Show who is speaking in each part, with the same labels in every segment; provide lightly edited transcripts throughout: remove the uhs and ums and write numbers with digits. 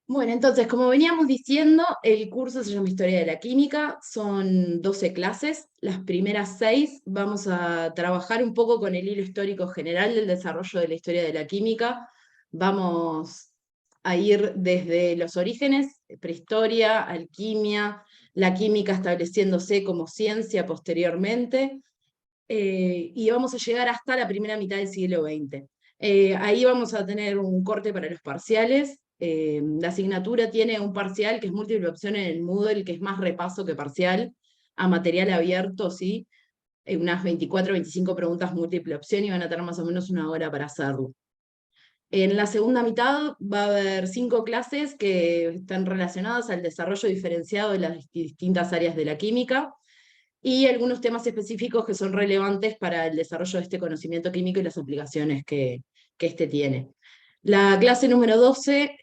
Speaker 1: Bueno, entonces, como veníamos diciendo, el curso se llama Historia de la Química, son 12 clases. Las primeras 6 vamos a trabajar un poco con el hilo histórico general del desarrollo de la historia de la química. Vamos a ir desde los orígenes, prehistoria, alquimia, la química estableciéndose como ciencia posteriormente, y vamos a llegar hasta la primera mitad del siglo XX. Ahí vamos a tener un corte para los parciales. La asignatura tiene un parcial que es múltiple opción en el Moodle, que es más repaso que parcial, a material abierto, ¿sí? Unas 24 25 preguntas múltiple opción y van a tener más o menos una hora para hacerlo. En la segunda mitad va a haber 5 clases que están relacionadas al desarrollo diferenciado de las distintas áreas de la química y algunos temas específicos que son relevantes para el desarrollo de este conocimiento químico y las aplicaciones que este tiene. La clase número 12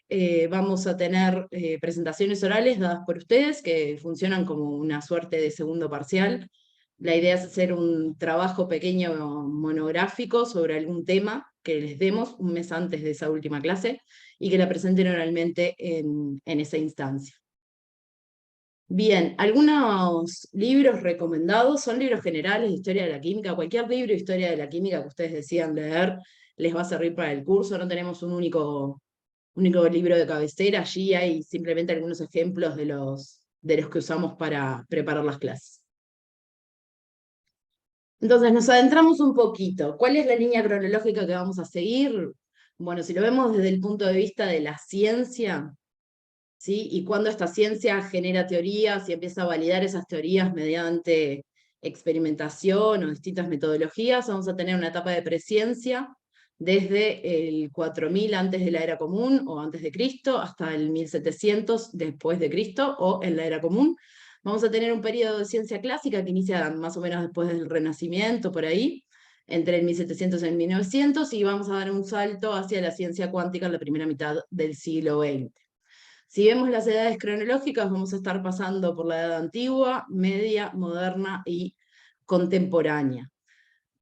Speaker 1: vamos a tener presentaciones orales dadas por ustedes que funcionan como una suerte de segundo parcial. La idea es hacer un trabajo pequeño monográfico sobre algún tema que les demos un mes antes de esa última clase y que la presenten oralmente en esa instancia. Bien, algunos libros recomendados son libros generales de historia de la química. Cualquier libro de historia de la química que ustedes decidan leer les va a servir para el curso. No tenemos un único libro de cabecera. Allí hay simplemente algunos ejemplos de los que usamos para preparar las clases. Entonces nos adentramos un poquito. ¿Cuál es la línea cronológica que vamos a seguir? Bueno, si lo vemos desde el punto de vista de la ciencia, ¿sí? Y cuando esta ciencia genera teorías y empieza a validar esas teorías mediante experimentación o distintas metodologías, vamos a tener una etapa de presciencia desde el 4000 antes de la era común o antes de Cristo hasta el 1700 después de Cristo o en la era común. Vamos a tener un periodo de ciencia clásica que inicia más o menos después del Renacimiento, por ahí, entre el 1700 y el 1900, y vamos a dar un salto hacia la ciencia cuántica en la primera mitad del siglo XX. Si vemos las edades cronológicas, vamos a estar pasando por la edad antigua, media, moderna y contemporánea.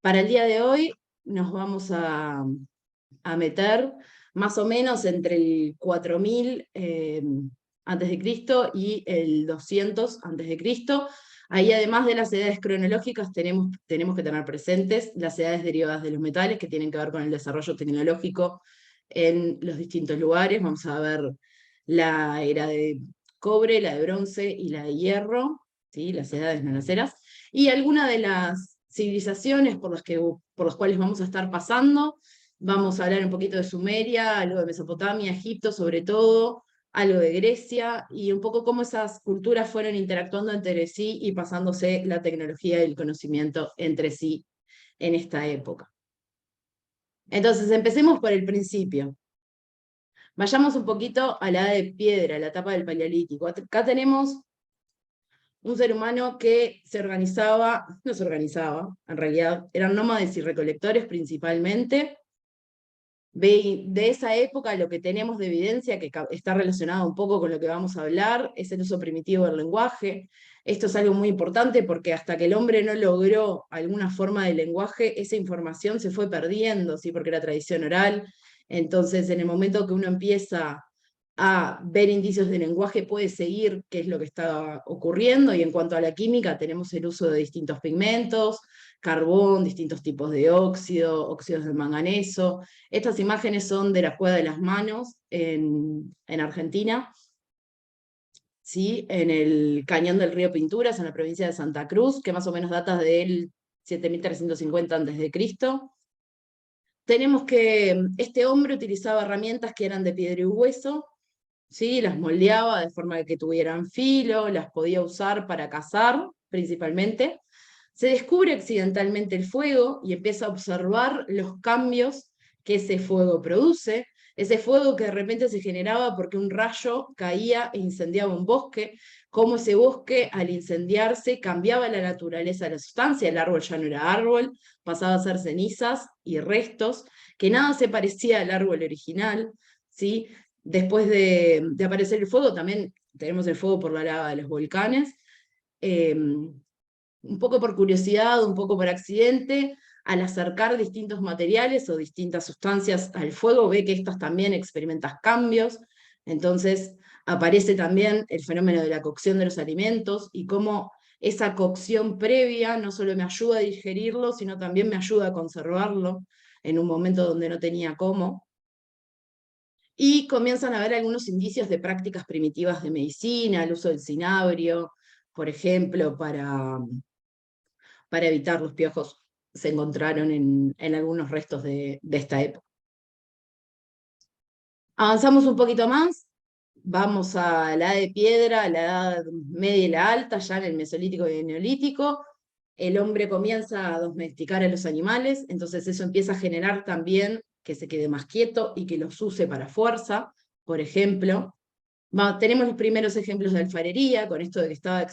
Speaker 1: Para el día de hoy nos vamos a meter más o menos entre el 4000 antes de Cristo y el 200 antes de Cristo. Ahí, además de las edades cronológicas, tenemos que tener presentes las edades derivadas de los metales que tienen que ver con el desarrollo tecnológico en los distintos lugares. Vamos a ver la era de cobre, la de bronce y la de hierro, ¿sí? Las edades nanaceras, y algunas de las civilizaciones por las cuales vamos a estar pasando. Vamos a hablar un poquito de Sumeria, algo de Mesopotamia, Egipto sobre todo, algo de Grecia, y un poco cómo esas culturas fueron interactuando entre sí y pasándose la tecnología y el conocimiento entre sí en esta época. Entonces, empecemos por el principio. Vayamos un poquito a la edad de piedra, la etapa del Paleolítico. Acá tenemos un ser humano que no se organizaba, en realidad eran nómades y recolectores principalmente. De esa época lo que tenemos de evidencia, que está relacionado un poco con lo que vamos a hablar, es el uso primitivo del lenguaje. Esto es algo muy importante porque hasta que el hombre no logró alguna forma de lenguaje, esa información se fue perdiendo, ¿sí? Porque era tradición oral. Entonces, en el momento que uno empieza a ver indicios de lenguaje, puede seguir qué es lo que está ocurriendo. Y en cuanto a la química, tenemos el uso de distintos pigmentos, carbón, distintos tipos de óxido, óxidos de manganeso. Estas imágenes son de la Cueva de las Manos en Argentina, ¿sí? En el cañón del río Pinturas, en la provincia de Santa Cruz, que más o menos data del 7350 a.C. Tenemos que este hombre utilizaba herramientas que eran de piedra y hueso, ¿sí? Las moldeaba de forma que tuvieran filo, las podía usar para cazar principalmente. Se descubre accidentalmente el fuego y empieza a observar los cambios que ese fuego produce, ese fuego que de repente se generaba porque un rayo caía e incendiaba un bosque, cómo ese bosque al incendiarse cambiaba la naturaleza de la sustancia, el árbol ya no era árbol, pasaba a ser cenizas y restos, que nada se parecía al árbol original, ¿sí? Después de aparecer el fuego, también tenemos el fuego por la lava de los volcanes. Un poco por curiosidad, un poco por accidente, al acercar distintos materiales o distintas sustancias al fuego, ve que estas también experimentan cambios. Entonces aparece también el fenómeno de la cocción de los alimentos y cómo esa cocción previa no solo me ayuda a digerirlo, sino también me ayuda a conservarlo en un momento donde no tenía cómo. Y comienzan a haber algunos indicios de prácticas primitivas de medicina, el uso del cinabrio, por ejemplo, para evitar los piojos, se encontraron en algunos restos de esta época. Avanzamos un poquito más, vamos a la edad de piedra, a la edad media y la alta, ya en el Mesolítico y el Neolítico. El hombre comienza a domesticar a los animales, entonces eso empieza a generar también que se quede más quieto y que los use para fuerza, por ejemplo. Tenemos los primeros ejemplos de alfarería, con esto de que estaba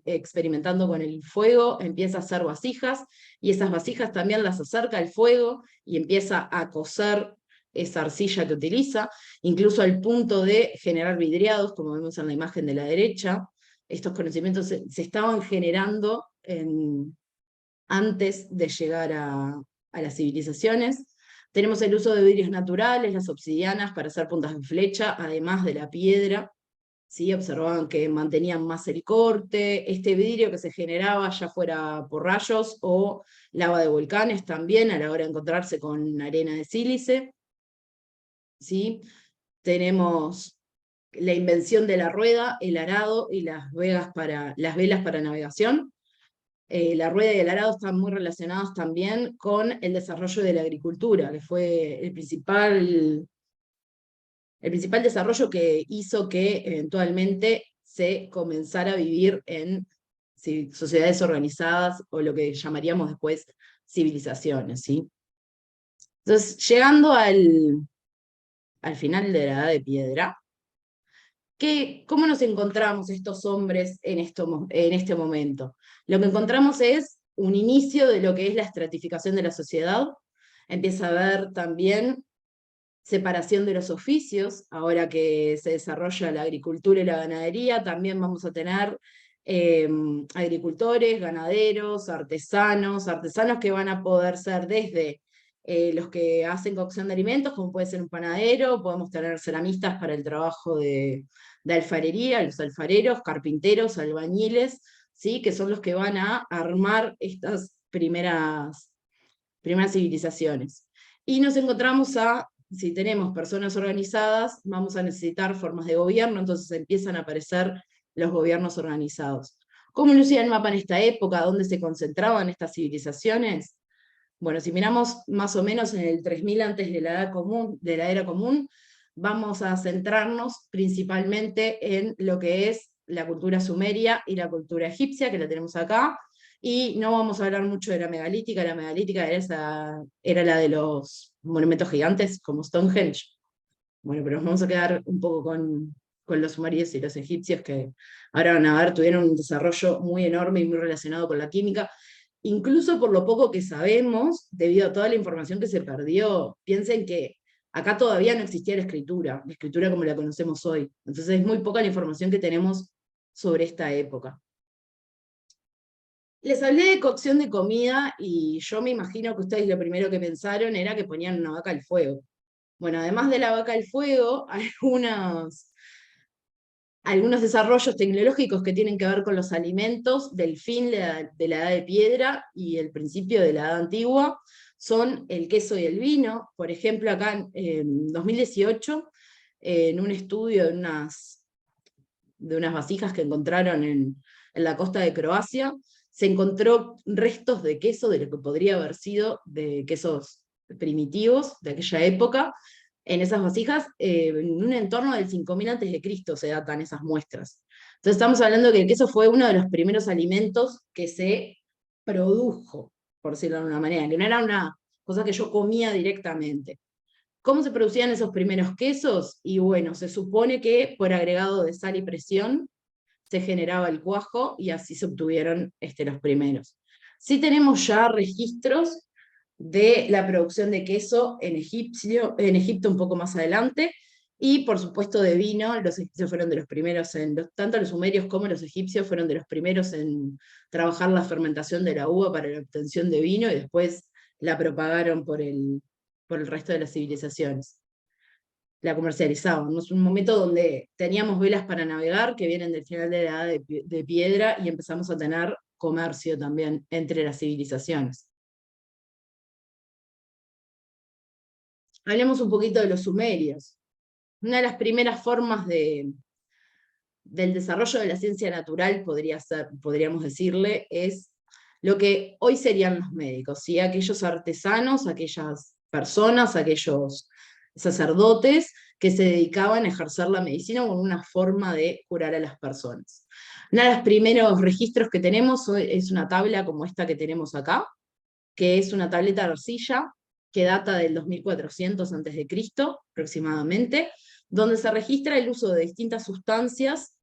Speaker 1: experimentando con el fuego, empieza a hacer vasijas, y esas vasijas también las acerca al fuego y empieza a cocer esa arcilla que utiliza, incluso al punto de generar vidriados, como vemos en la imagen de la derecha. Estos conocimientos se estaban generando antes de llegar a las civilizaciones. Tenemos el uso de vidrios naturales, las obsidianas para hacer puntas de flecha, además de la piedra. ¿Sí? Observaban que mantenían más el corte, este vidrio que se generaba ya fuera por rayos o lava de volcanes también a la hora de encontrarse con arena de sílice. ¿Sí? Tenemos la invención de la rueda, el arado y las velas para navegación. La rueda y el arado están muy relacionados también con el desarrollo de la agricultura, que fue el principal desarrollo que hizo que eventualmente se comenzara a vivir en sociedades organizadas o lo que llamaríamos después civilizaciones. ¿Sí? Entonces, llegando al final de la Edad de Piedra, ¿cómo nos encontramos estos hombres en este momento? Lo que encontramos es un inicio de lo que es la estratificación de la sociedad. Empieza a haber también separación de los oficios, ahora que se desarrolla la agricultura y la ganadería, también vamos a tener agricultores, ganaderos, artesanos que van a poder ser desde los que hacen cocción de alimentos, como puede ser un panadero, podemos tener ceramistas para el trabajo de alfarería, los alfareros, carpinteros, albañiles, ¿sí? Que son los que van a armar estas primeras civilizaciones. Y nos encontramos si tenemos personas organizadas, vamos a necesitar formas de gobierno, entonces empiezan a aparecer los gobiernos organizados. ¿Cómo lucía el mapa en esta época? ¿Dónde se concentraban estas civilizaciones? Bueno, si miramos más o menos en el 3000 antes de la era común, vamos a centrarnos principalmente en lo que es la cultura sumeria y la cultura egipcia, que la tenemos acá, y no vamos a hablar mucho de la megalítica era la de los monumentos gigantes, como Stonehenge. Bueno, pero nos vamos a quedar un poco con los sumerios y los egipcios, que ahora van a ver, tuvieron un desarrollo muy enorme y muy relacionado con la química, incluso por lo poco que sabemos, debido a toda la información que se perdió. Piensen que acá todavía no existía la escritura como la conocemos hoy. Entonces es muy poca la información que tenemos sobre esta época. Les hablé de cocción de comida y yo me imagino que ustedes lo primero que pensaron era que ponían una vaca al fuego. Bueno, además de la vaca al fuego, algunos desarrollos tecnológicos que tienen que ver con los alimentos del fin de la Edad de Piedra y el principio de la Edad Antigua son el queso y el vino. Por ejemplo, acá en 2018, en un estudio de unas vasijas que encontraron en la costa de Croacia, se encontró restos de queso, de lo que podría haber sido de quesos primitivos de aquella época, en esas vasijas, en un entorno del 5000 a.C. se datan esas muestras. Entonces estamos hablando que el queso fue uno de los primeros alimentos que se produjo, por decirlo de alguna manera, que no era una cosa que yo comía directamente. ¿Cómo se producían esos primeros quesos? Y bueno, se supone que por agregado de sal y presión se generaba el cuajo y así se obtuvieron los primeros. Sí tenemos ya registros de la producción de queso en Egipto un poco más adelante, y por supuesto de vino. Los egipcios fueron de los primeros tanto los sumerios como los egipcios fueron de los primeros en trabajar la fermentación de la uva para la obtención de vino, y después la propagaron por el resto de las civilizaciones. la comercializaban, ¿no? Es un momento donde teníamos velas para navegar que vienen del final de la edad de piedra y empezamos a tener comercio también entre las civilizaciones. Hablemos un poquito de los sumerios. Una de las primeras formas del desarrollo de la ciencia natural, podríamos decirle, es lo que hoy serían los médicos, ¿sí? Aquellos artesanos, aquellas personas, aquellos sacerdotes que se dedicaban a ejercer la medicina como una forma de curar a las personas. Uno de los primeros registros que tenemos es una tabla como esta que tenemos acá, que es una tableta de arcilla que data del 2400 a.C. aproximadamente, donde se registra el uso de distintas sustancias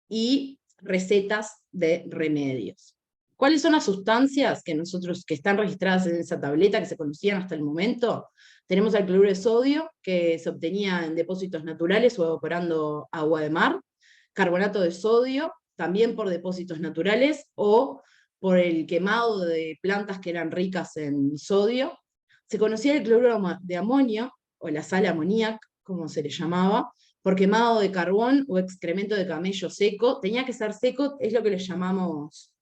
Speaker 1: y recetas de remedios. ¿Cuáles son las sustancias que están registradas en esa tableta, que se conocían hasta el momento? Tenemos el cloruro de sodio, que se obtenía en depósitos naturales o evaporando agua de mar, carbonato de sodio, también por depósitos naturales, o por el quemado de plantas que eran ricas en sodio. Se conocía el cloruro de amonio, o la sal amoníaca, como se le llamaba, por quemado de carbón o excremento de camello seco. Tenía que ser seco, es lo que le llamamos,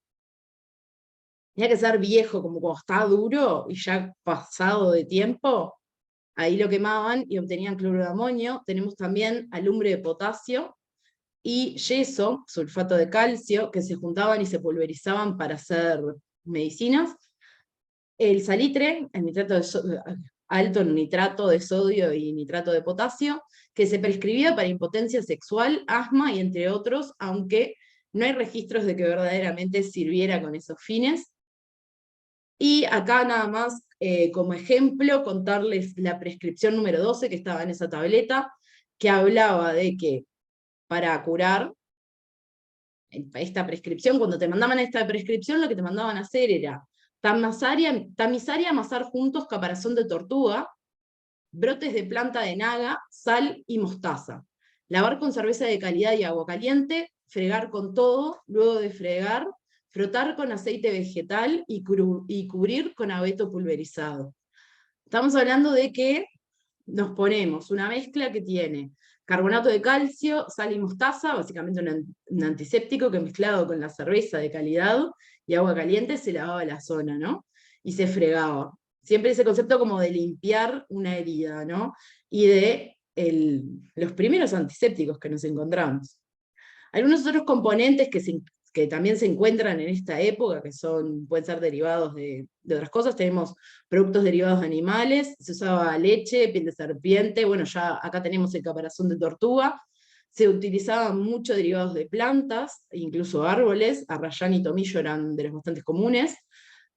Speaker 1: tenía que ser viejo, como cuando está duro y ya pasado de tiempo, ahí lo quemaban y obtenían cloruro de amonio. Tenemos también alumbre de potasio y yeso, sulfato de calcio, que se juntaban y se pulverizaban para hacer medicinas. El salitre, el nitrato de alto en nitrato de sodio y nitrato de potasio, que se prescribía para impotencia sexual, asma y entre otros, aunque no hay registros de que verdaderamente sirviera con esos fines. Y acá nada más, como ejemplo, contarles la prescripción número 12 que estaba en esa tableta, que hablaba de que para curar esta prescripción, cuando te mandaban esta prescripción, lo que te mandaban a hacer era tamizar y amasar juntos caparazón de tortuga, brotes de planta de naga, sal y mostaza. Lavar con cerveza de calidad y agua caliente, fregar con todo, luego de fregar, frotar con aceite vegetal y cubrir con abeto pulverizado. Estamos hablando de que nos ponemos una mezcla que tiene carbonato de calcio, sal y mostaza, básicamente un antiséptico que mezclado con la cerveza de calidad y agua caliente se lavaba la zona, ¿no? Y se fregaba. Siempre ese concepto como de limpiar una herida, ¿no? Y de los primeros antisépticos que nos encontramos. Algunos otros componentes que también se encuentran en esta época, que pueden ser derivados de otras cosas, tenemos productos derivados de animales, se usaba leche, piel de serpiente, bueno, ya acá tenemos el caparazón de tortuga, se utilizaban muchos derivados de plantas, incluso árboles, arrayán y tomillo eran de los bastante comunes,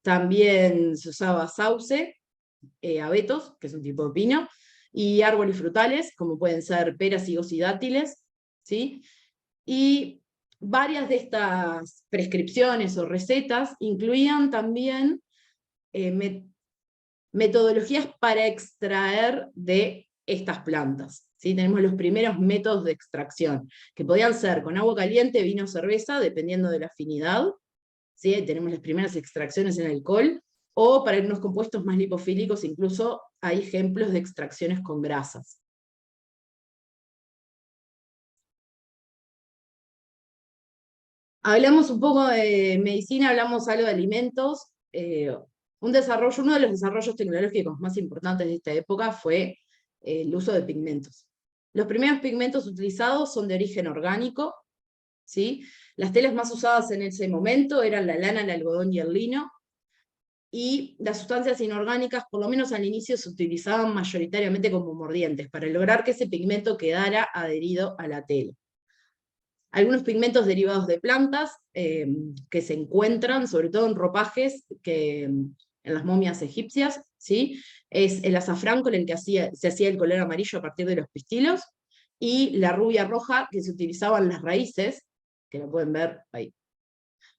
Speaker 1: también se usaba sauce, abetos, que es un tipo de pino, y árboles frutales, como pueden ser peras, higos y dátiles, ¿sí? Y varias de estas prescripciones o recetas incluían también metodologías para extraer de estas plantas. ¿Sí? Tenemos los primeros métodos de extracción, que podían ser con agua caliente, vino o cerveza, dependiendo de la afinidad. ¿Sí? Tenemos las primeras extracciones en alcohol, o para algunos compuestos más lipofílicos, incluso hay ejemplos de extracciones con grasas. Hablamos un poco de medicina, hablamos algo de alimentos. Uno de los desarrollos tecnológicos más importantes de esta época fue el uso de pigmentos. Los primeros pigmentos utilizados son de origen orgánico, ¿sí? Las telas más usadas en ese momento eran la lana, el algodón y el lino, y las sustancias inorgánicas, por lo menos al inicio, se utilizaban mayoritariamente como mordientes, para lograr que ese pigmento quedara adherido a la tela. Algunos pigmentos derivados de plantas que se encuentran, sobre todo en ropajes, en las momias egipcias, ¿sí? Es el azafrán con el que se hacía el color amarillo a partir de los pistilos, y la rubia roja, que se utilizaban las raíces, que lo pueden ver ahí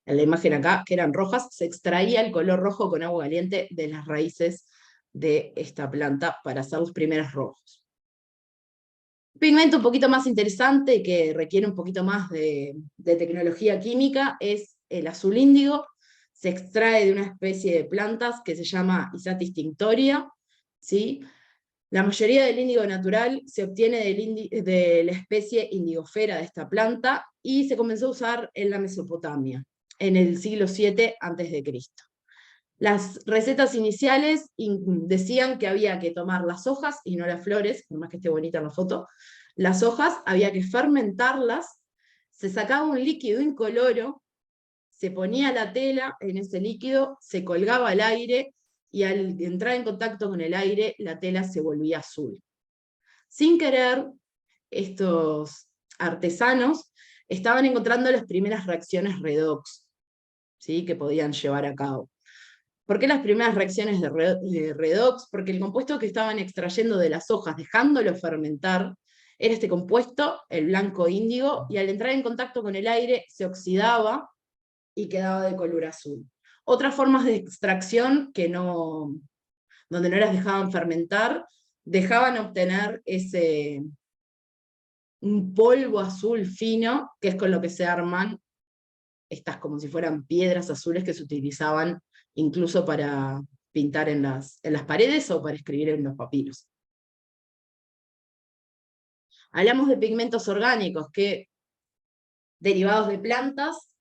Speaker 1: en la imagen acá, que eran rojas, se extraía el color rojo con agua caliente de las raíces de esta planta para hacer los primeros rojos. Un pigmento un poquito más interesante, que requiere un poquito más de tecnología química, es el azul índigo. Se extrae de una especie de plantas que se llama Isatis tinctoria, ¿sí? La mayoría del índigo natural se obtiene de la especie Indigofera de esta planta y se comenzó a usar en la Mesopotamia, en el siglo VII a.C. Las recetas iniciales decían que había que tomar las hojas y no las flores, por más que esté bonita la foto. Las hojas había que fermentarlas, se sacaba un líquido incoloro, se ponía la tela en ese líquido, se colgaba al aire y al entrar en contacto con el aire, la tela se volvía azul. Sin querer, estos artesanos estaban encontrando las primeras reacciones redox, ¿sí?, que podían llevar a cabo. ¿Por qué las primeras reacciones de redox? Porque el compuesto que estaban extrayendo de las hojas, dejándolo fermentar, era este compuesto, el blanco índigo, y al entrar en contacto con el aire se oxidaba y quedaba de color azul. Otras formas de extracción donde no las dejaban fermentar, dejaban obtener un polvo azul fino, que es con lo que se arman estas como si fueran piedras azules que se utilizaban incluso para pintar en las paredes o para escribir en los papiros. Hablamos de pigmentos orgánicos, derivados de plantas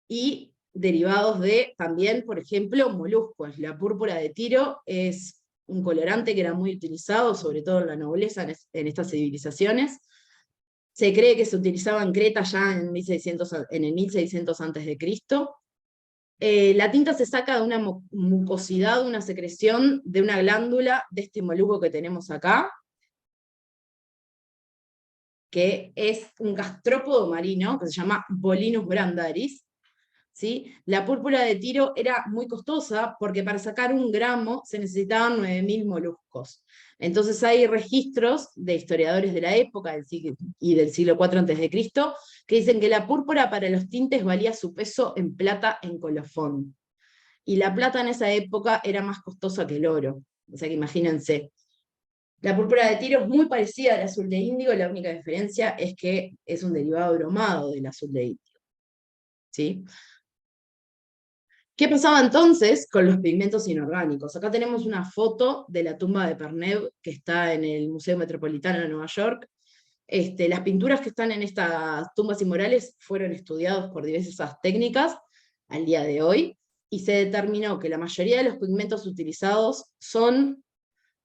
Speaker 1: y derivados de, también, por ejemplo, moluscos. La púrpura de Tiro es un colorante que era muy utilizado, sobre todo en la nobleza, en estas civilizaciones. Se cree que se utilizaba en Creta ya en el 1600 a.C. La tinta se saca de una mucosidad, una secreción de una glándula de este molusco que tenemos acá, que es un gastrópodo marino, que se llama Bolinus brandaris. ¿Sí? La púrpura de Tiro era muy costosa porque para sacar 1 gramo se necesitaban 9.000 moluscos. Entonces hay registros de historiadores de la época y del siglo IV a.C. que dicen que la púrpura para los tintes valía su peso en plata en colofón. Y la plata en esa época era más costosa que el oro. O sea que imagínense. La púrpura de Tiro es muy parecida al azul de índigo, la única diferencia es que es un derivado bromado del azul de índigo. ¿Sí? ¿Qué pasaba entonces con los pigmentos inorgánicos? Acá tenemos una foto de la tumba de Perneb, que está en el Museo Metropolitano de Nueva York. Las pinturas que están en estas tumbas inmorales fueron estudiadas por diversas técnicas al día de hoy, y se determinó que la mayoría de los pigmentos utilizados son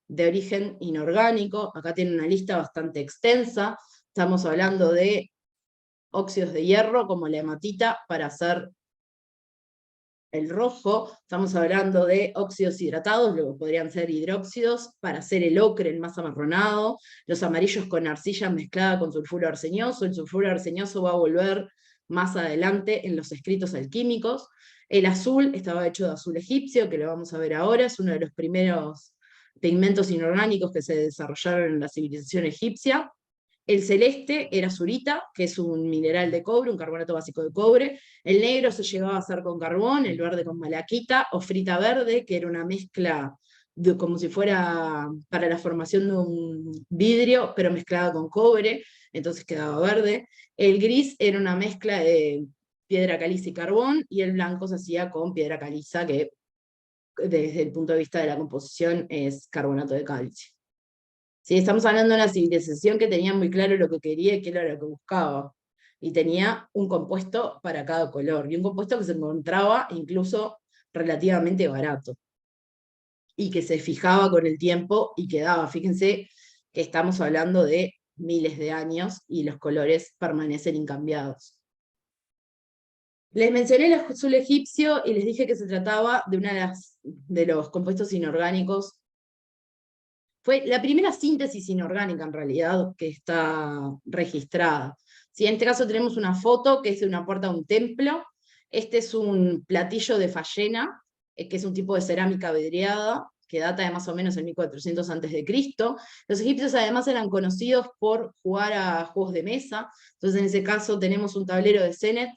Speaker 1: de origen inorgánico. Acá tiene una lista bastante extensa. Estamos hablando de óxidos de hierro, como la hematita, para hacer el rojo. Estamos hablando de óxidos hidratados, luego podrían ser hidróxidos, para hacer el ocre, el más amarronado, los amarillos con arcilla mezclada con sulfuro arceñoso. El sulfuro arceñoso va a volver más adelante en los escritos alquímicos. El azul estaba hecho de azul egipcio, que lo vamos a ver ahora, es uno de los primeros pigmentos inorgánicos que se desarrollaron en la civilización egipcia. El celeste era azurita, que es un mineral de cobre, un carbonato básico de cobre. El negro se llegaba a hacer con carbón, el verde con malaquita, o frita verde, que era una mezcla como si fuera para la formación de un vidrio, pero mezclada con cobre, entonces quedaba verde. El gris era una mezcla de piedra caliza y carbón, y el blanco se hacía con piedra caliza, que desde el punto de vista de la composición es carbonato de calcio. ¿Sí? Estamos hablando de una civilización que tenía muy claro lo que quería y qué era lo que buscaba. Y tenía un compuesto para cada color, y un compuesto que se encontraba incluso relativamente barato. Y que se fijaba con el tiempo y quedaba. Fíjense que estamos hablando de miles de años y los colores permanecen incambiados. Les mencioné el azul egipcio y les dije que se trataba de de los compuestos inorgánicos. Fue la primera síntesis inorgánica, en realidad, que está registrada. ¿Sí? En este caso tenemos una foto que es de una puerta de un templo. Este es un platillo de fallena, que es un tipo de cerámica vidriada, que data de más o menos en 1400 a.C. Los egipcios además eran conocidos por jugar a juegos de mesa. Entonces en ese caso tenemos un tablero de Senet,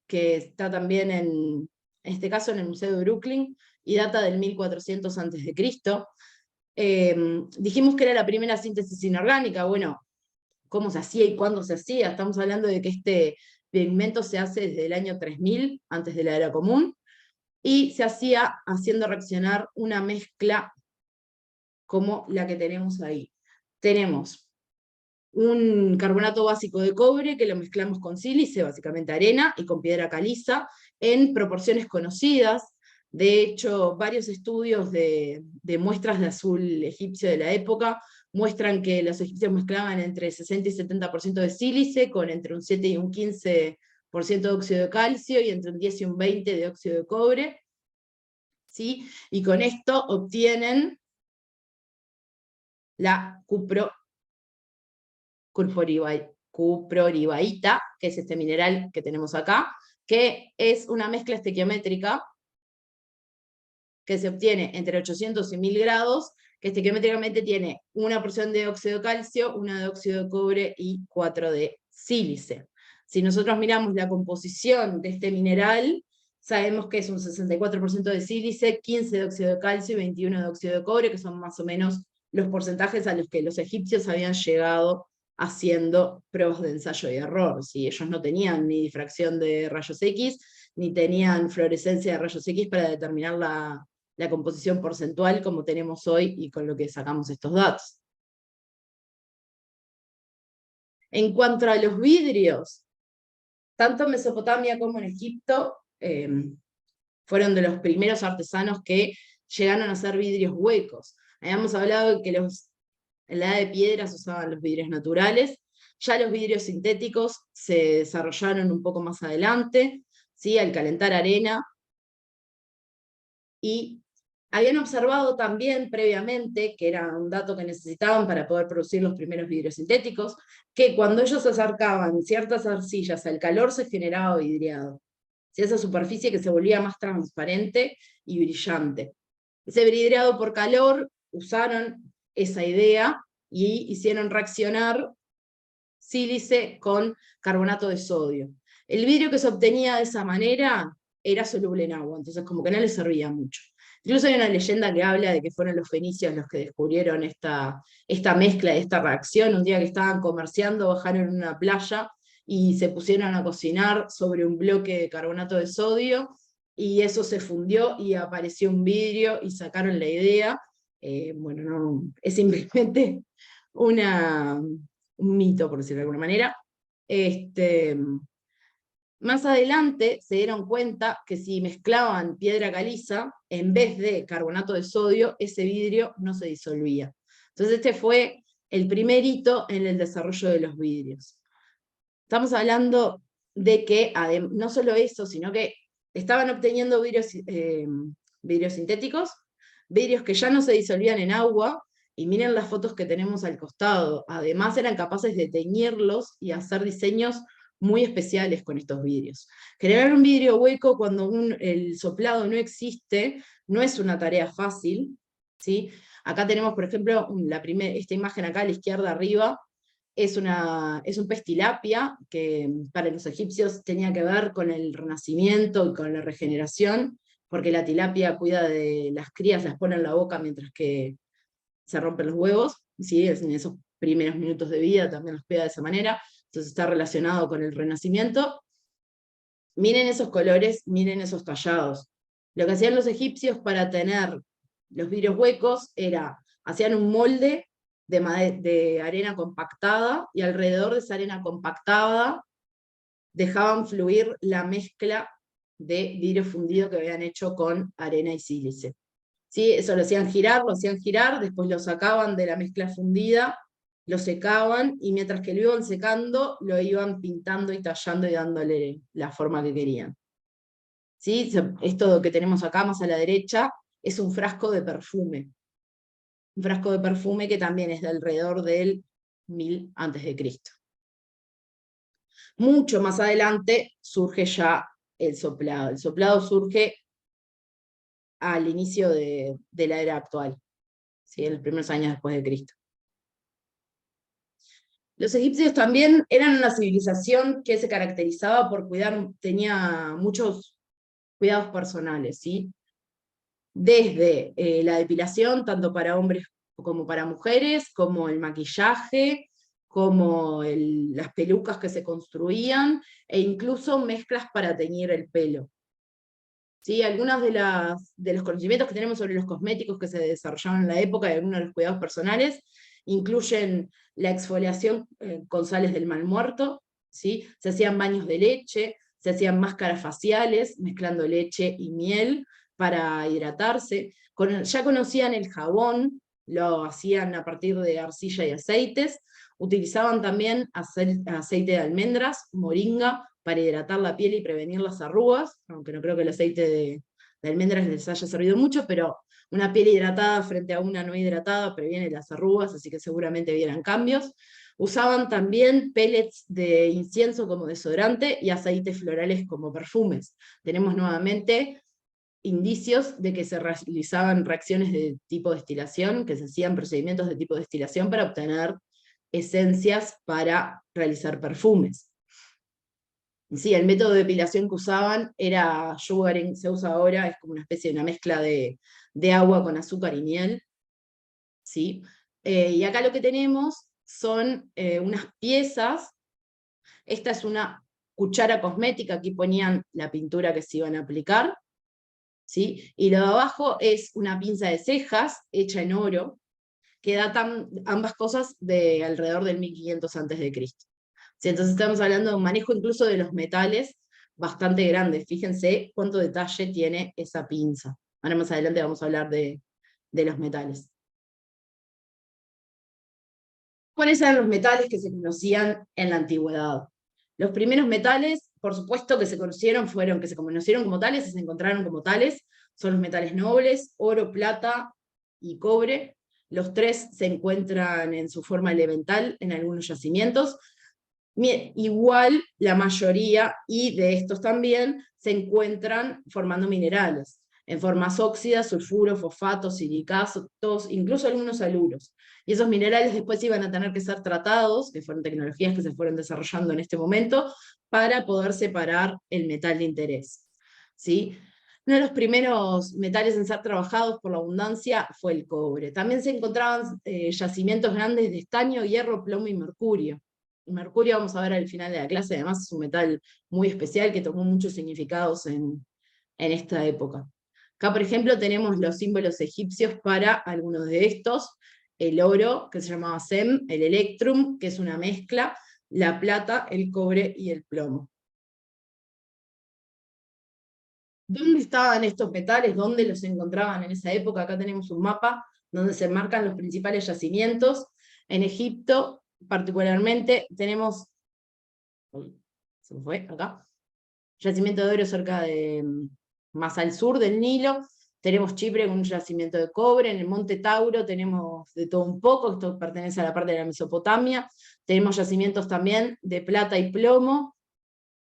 Speaker 1: que está también en este caso en el Museo de Brooklyn, y data del 1400 a.C. Dijimos que era la primera síntesis inorgánica. Bueno, ¿cómo se hacía y cuándo se hacía? Estamos hablando de que este pigmento se hace desde el año 3000, antes de la era común, y se hacía haciendo reaccionar una mezcla como la que tenemos ahí. Tenemos un carbonato básico de cobre que lo mezclamos con sílice, básicamente arena, y con piedra caliza, en proporciones conocidas. De hecho, varios estudios de muestras de azul egipcio de la época muestran que los egipcios mezclaban entre 60 y 70% de sílice, con entre un 7 y un 15% de óxido de calcio, y entre un 10 y un 20% de óxido de cobre. ¿Sí? Y con esto obtienen la cuproribaíta, que es este mineral que tenemos acá, que es una mezcla estequiométrica que se obtiene entre 800 y 1000 grados, que estequiométricamente tiene una porción de óxido de calcio, una de óxido de cobre y 4 de sílice. Si nosotros miramos la composición de este mineral, sabemos que es un 64% de sílice, 15 de óxido de calcio y 21 de óxido de cobre, que son más o menos los porcentajes a los que los egipcios habían llegado haciendo pruebas de ensayo y error. ¿Sí? Ellos no tenían ni difracción de rayos X, ni tenían fluorescencia de rayos X para determinar la composición porcentual como tenemos hoy y con lo que sacamos estos datos. En cuanto a los vidrios, tanto en Mesopotamia como en Egipto fueron de los primeros artesanos que llegaron a hacer vidrios huecos. Habíamos hablado de que en la edad de piedra se usaban los vidrios naturales, ya los vidrios sintéticos se desarrollaron un poco más adelante, ¿sí? Al calentar arena, y habían observado también previamente, que era un dato que necesitaban para poder producir los primeros vidrios sintéticos, que cuando ellos acercaban ciertas arcillas al calor se generaba vidriado. Esa superficie que se volvía más transparente y brillante. Ese vidriado por calor usaron esa idea y hicieron reaccionar sílice con carbonato de sodio. El vidrio que se obtenía de esa manera era soluble en agua, entonces como que no le servía mucho. Incluso hay una leyenda que habla de que fueron los fenicios los que descubrieron esta mezcla, esta reacción. Un día que estaban comerciando, bajaron en una playa y se pusieron a cocinar sobre un bloque de carbonato de sodio, y eso se fundió y apareció un vidrio y sacaron la idea. Bueno, no, es simplemente un mito, por decirlo de alguna manera. Más adelante se dieron cuenta que si mezclaban piedra caliza, en vez de carbonato de sodio, ese vidrio no se disolvía. Entonces este fue el primer hito en el desarrollo de los vidrios. Estamos hablando de que no solo eso, sino que estaban obteniendo vidrios sintéticos, vidrios que ya no se disolvían en agua, y miren las fotos que tenemos al costado. Además eran capaces de teñirlos y hacer diseños muy especiales con estos vidrios. Generar un vidrio hueco cuando el soplado no existe no es una tarea fácil, ¿sí? Acá tenemos, por ejemplo, esta imagen acá a la izquierda arriba, es un pez tilapia, que para los egipcios tenía que ver con el renacimiento y con la regeneración, porque la tilapia cuida de las crías, las pone en la boca mientras que se rompen los huevos, ¿sí? En esos primeros minutos de vida también los cuida de esa manera, entonces está relacionado con el renacimiento. Miren esos colores, miren esos tallados. Lo que hacían los egipcios para tener los vidrios huecos era, hacían un molde de arena compactada, y alrededor de esa arena compactada dejaban fluir la mezcla de vidrio fundido que habían hecho con arena y sílice. ¿Sí? Eso lo hacían girar, después lo sacaban de la mezcla fundida, lo secaban, y mientras que lo iban secando, lo iban pintando y tallando y dándole la forma que querían. ¿Sí? Esto que tenemos acá más a la derecha es un frasco de perfume. Un frasco de perfume que también es de alrededor del 1000 a.C. Mucho más adelante surge ya el soplado. El soplado surge al inicio de la era actual, ¿sí? En los primeros años después de Cristo. Los egipcios también eran una civilización que se caracterizaba por tenía muchos cuidados personales, ¿sí? Desde la depilación, tanto para hombres como para mujeres, como el maquillaje, como las pelucas que se construían, e incluso mezclas para teñir el pelo. ¿sí? Algunos de los conocimientos que tenemos sobre los cosméticos que se desarrollaban en la época y algunos de los cuidados personales incluyen la exfoliación con sales del mal muerto, ¿sí? Se hacían baños de leche, se hacían máscaras faciales mezclando leche y miel para hidratarse. Ya conocían el jabón, lo hacían a partir de arcilla y aceites. Utilizaban también aceite de almendras, moringa, para hidratar la piel y prevenir las arrugas, aunque no creo que el aceite de almendras les haya servido mucho, pero una piel hidratada frente a una no hidratada previene las arrugas, así que seguramente vieran cambios. Usaban también pellets de incienso como desodorante y aceites florales como perfumes. Tenemos nuevamente indicios de que se realizaban reacciones de tipo destilación, que se hacían procedimientos de tipo destilación para obtener esencias para realizar perfumes. Sí, el método de depilación que usaban era sugaring, se usa ahora, es como una especie de una mezcla de agua con azúcar y miel, ¿sí? Y acá lo que tenemos son unas piezas, esta es una cuchara cosmética, aquí ponían la pintura que se iban a aplicar, ¿sí? Y lo de abajo es una pinza de cejas hecha en oro, que datan ambas cosas de alrededor del 1500 a.C. ¿Sí? Entonces estamos hablando de un manejo incluso de los metales bastante grande. Fíjense cuánto detalle tiene esa pinza. Ahora más adelante vamos a hablar de los metales. ¿Cuáles eran los metales que se conocían en la antigüedad? Los primeros metales, por supuesto, que se conocieron que se conocieron como tales y se encontraron como tales, son los metales nobles, oro, plata y cobre. Los tres se encuentran en su forma elemental en algunos yacimientos. Igual la mayoría, y de estos también, se encuentran formando minerales, en formas óxidas, sulfuros, fosfatos, silicatos, incluso algunos haluros. Y esos minerales después iban a tener que ser tratados, que fueron tecnologías que se fueron desarrollando en este momento, para poder separar el metal de interés. ¿Sí? Uno de los primeros metales en ser trabajados por la abundancia fue el cobre. También se encontraban yacimientos grandes de estaño, hierro, plomo y mercurio. El mercurio, vamos a ver al final de la clase, además es un metal muy especial que tomó muchos significados en esta época. Acá, por ejemplo, tenemos los símbolos egipcios para algunos de estos: el oro, que se llamaba Sem, el electrum, que es una mezcla, la plata, el cobre y el plomo. ¿Dónde estaban estos metales? ¿Dónde los encontraban en esa época? Acá tenemos un mapa donde se marcan los principales yacimientos. En Egipto, particularmente, tenemos, se me fue acá, yacimiento de oro cerca de, más al sur del Nilo. Tenemos Chipre con un yacimiento de cobre. En el Monte Tauro tenemos de todo un poco, esto pertenece a la parte de la Mesopotamia. Tenemos yacimientos también de plata y plomo.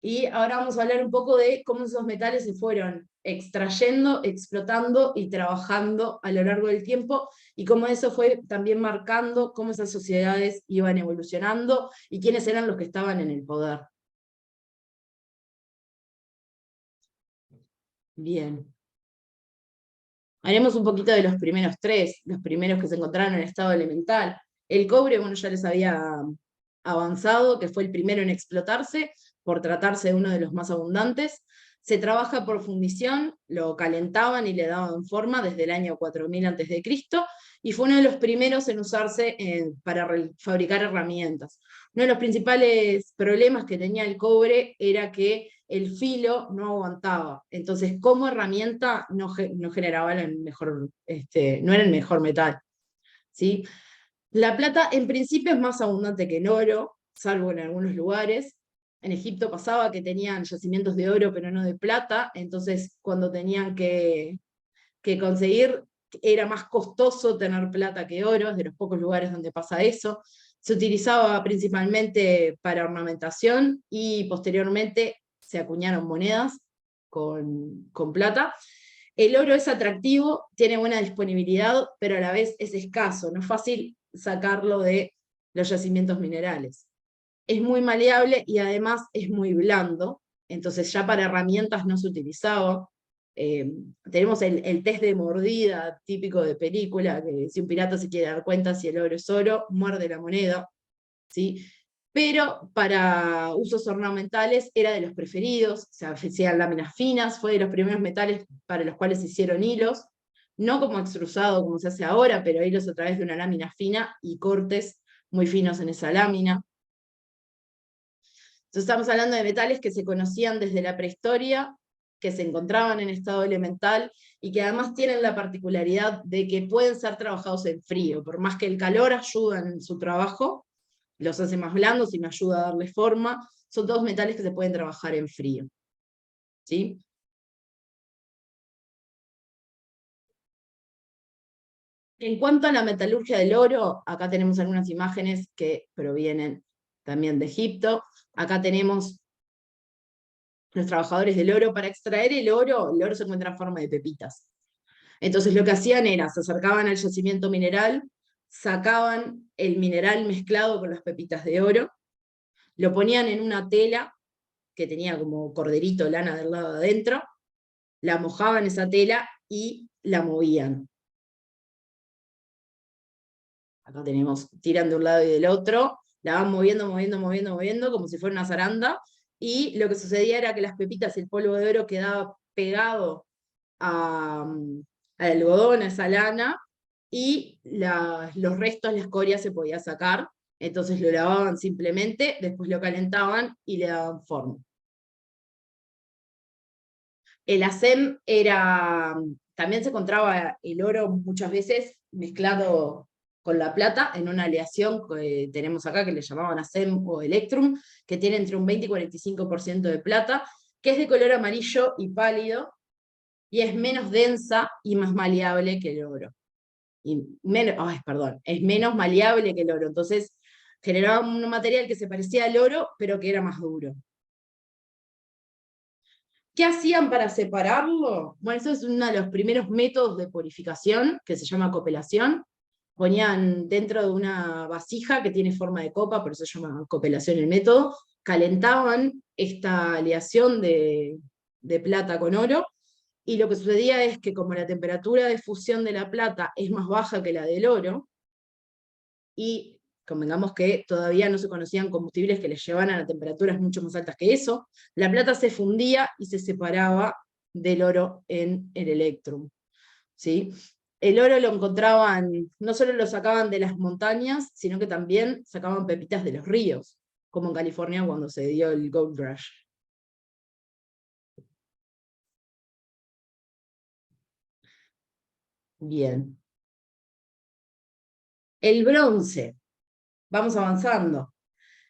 Speaker 1: Y ahora vamos a hablar un poco de cómo esos metales se fueron extrayendo, explotando y trabajando a lo largo del tiempo, y cómo eso fue también marcando cómo esas sociedades iban evolucionando y quiénes eran los que estaban en el poder. Bien. Haremos un poquito de los primeros tres, los primeros que se encontraron en estado elemental. El cobre, bueno, ya les había avanzado, que fue el primero en explotarse, por tratarse de uno de los más abundantes. Se trabaja por fundición, lo calentaban y le daban forma desde el año 4000 a.C., y fue uno de los primeros en usarse para fabricar herramientas. Uno de los principales problemas que tenía el cobre era que el filo no aguantaba, entonces como herramienta no generaba el mejor, no era el mejor metal, ¿sí? La plata en principio es más abundante que el oro, salvo en algunos lugares. En Egipto pasaba que tenían yacimientos de oro pero no de plata, entonces cuando tenían que conseguir, era más costoso tener plata que oro, es de los pocos lugares donde pasa eso. Se utilizaba principalmente para ornamentación y posteriormente se acuñaron monedas con plata. El oro es atractivo, tiene buena disponibilidad, pero a la vez es escaso, no es fácil sacarlo de los yacimientos minerales. Es muy maleable y además es muy blando, entonces ya para herramientas no se utilizaba. Tenemos el test de mordida típico de película, que si un pirata se quiere dar cuenta si el oro es oro, muerde la moneda, ¿sí? pero para usos ornamentales era de los preferidos, se hacían láminas finas, fue de los primeros metales para los cuales se hicieron hilos, no como extrusado como se hace ahora, pero hilos a través de una lámina fina y cortes muy finos en esa lámina. Entonces estamos hablando de metales que se conocían desde la prehistoria, que se encontraban en estado elemental y que además tienen la particularidad de que pueden ser trabajados en frío, por más que el calor ayuda en su trabajo, los hace más blandos y me ayuda a darle forma, son todos metales que se pueden trabajar en frío. ¿Sí? En cuanto a la metalurgia del oro, acá tenemos algunas imágenes que provienen también de Egipto. Acá tenemos los trabajadores del oro. Para extraer el oro se encuentra en forma de pepitas. Entonces lo que hacían era, se acercaban al yacimiento mineral, sacaban el mineral mezclado con las pepitas de oro, lo ponían en una tela que tenía como corderito lana del lado de adentro, la mojaban esa tela y la movían. Acá tenemos, tiran de un lado y del otro, la van moviendo, moviendo, moviendo, moviendo, como si fuera una zaranda, y lo que sucedía era que las pepitas y el polvo de oro quedaba pegado al algodón, a esa lana, y los restos, la escoria se podía sacar, entonces lo lavaban simplemente, después lo calentaban y le daban forma. El ASEM era, también se encontraba el oro muchas veces mezclado con la plata en una aleación que tenemos acá que le llamaban ASEM o Electrum, que tiene entre un 20 y 45% de plata, que es de color amarillo y pálido, y es menos densa y más maleable que el oro. Es menos maleable que el oro, entonces generaba un material que se parecía al oro, pero que era más duro. ¿Qué hacían para separarlo? Bueno, eso es uno de los primeros métodos de purificación, que se llama copelación. Ponían dentro de una vasija que tiene forma de copa, por eso se llama copelación el método, calentaban esta aleación de plata con oro, y lo que sucedía es que como la temperatura de fusión de la plata es más baja que la del oro, y convengamos que todavía no se conocían combustibles que les llevaran a temperaturas mucho más altas que eso, la plata se fundía y se separaba del oro en el electrum. ¿Sí? El oro lo encontraban, no solo lo sacaban de las montañas, sino que también sacaban pepitas de los ríos, como en California cuando se dio el Gold Rush. Bien. El bronce. Vamos avanzando.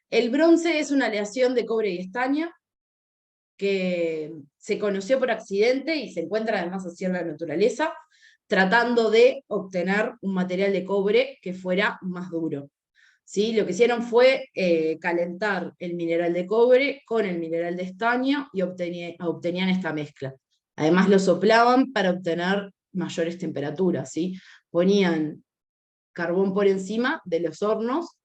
Speaker 1: El bronce es una aleación de cobre y estaño que se conoció por accidente y se encuentra además así en la naturaleza, tratando de obtener un material de cobre que fuera más duro. ¿Sí? Lo que hicieron fue calentar el mineral de cobre con el mineral de estaño y obtenían esta mezcla. Además lo soplaban para obtener mayores temperaturas. ¿Sí? Ponían carbón por encima de los hornos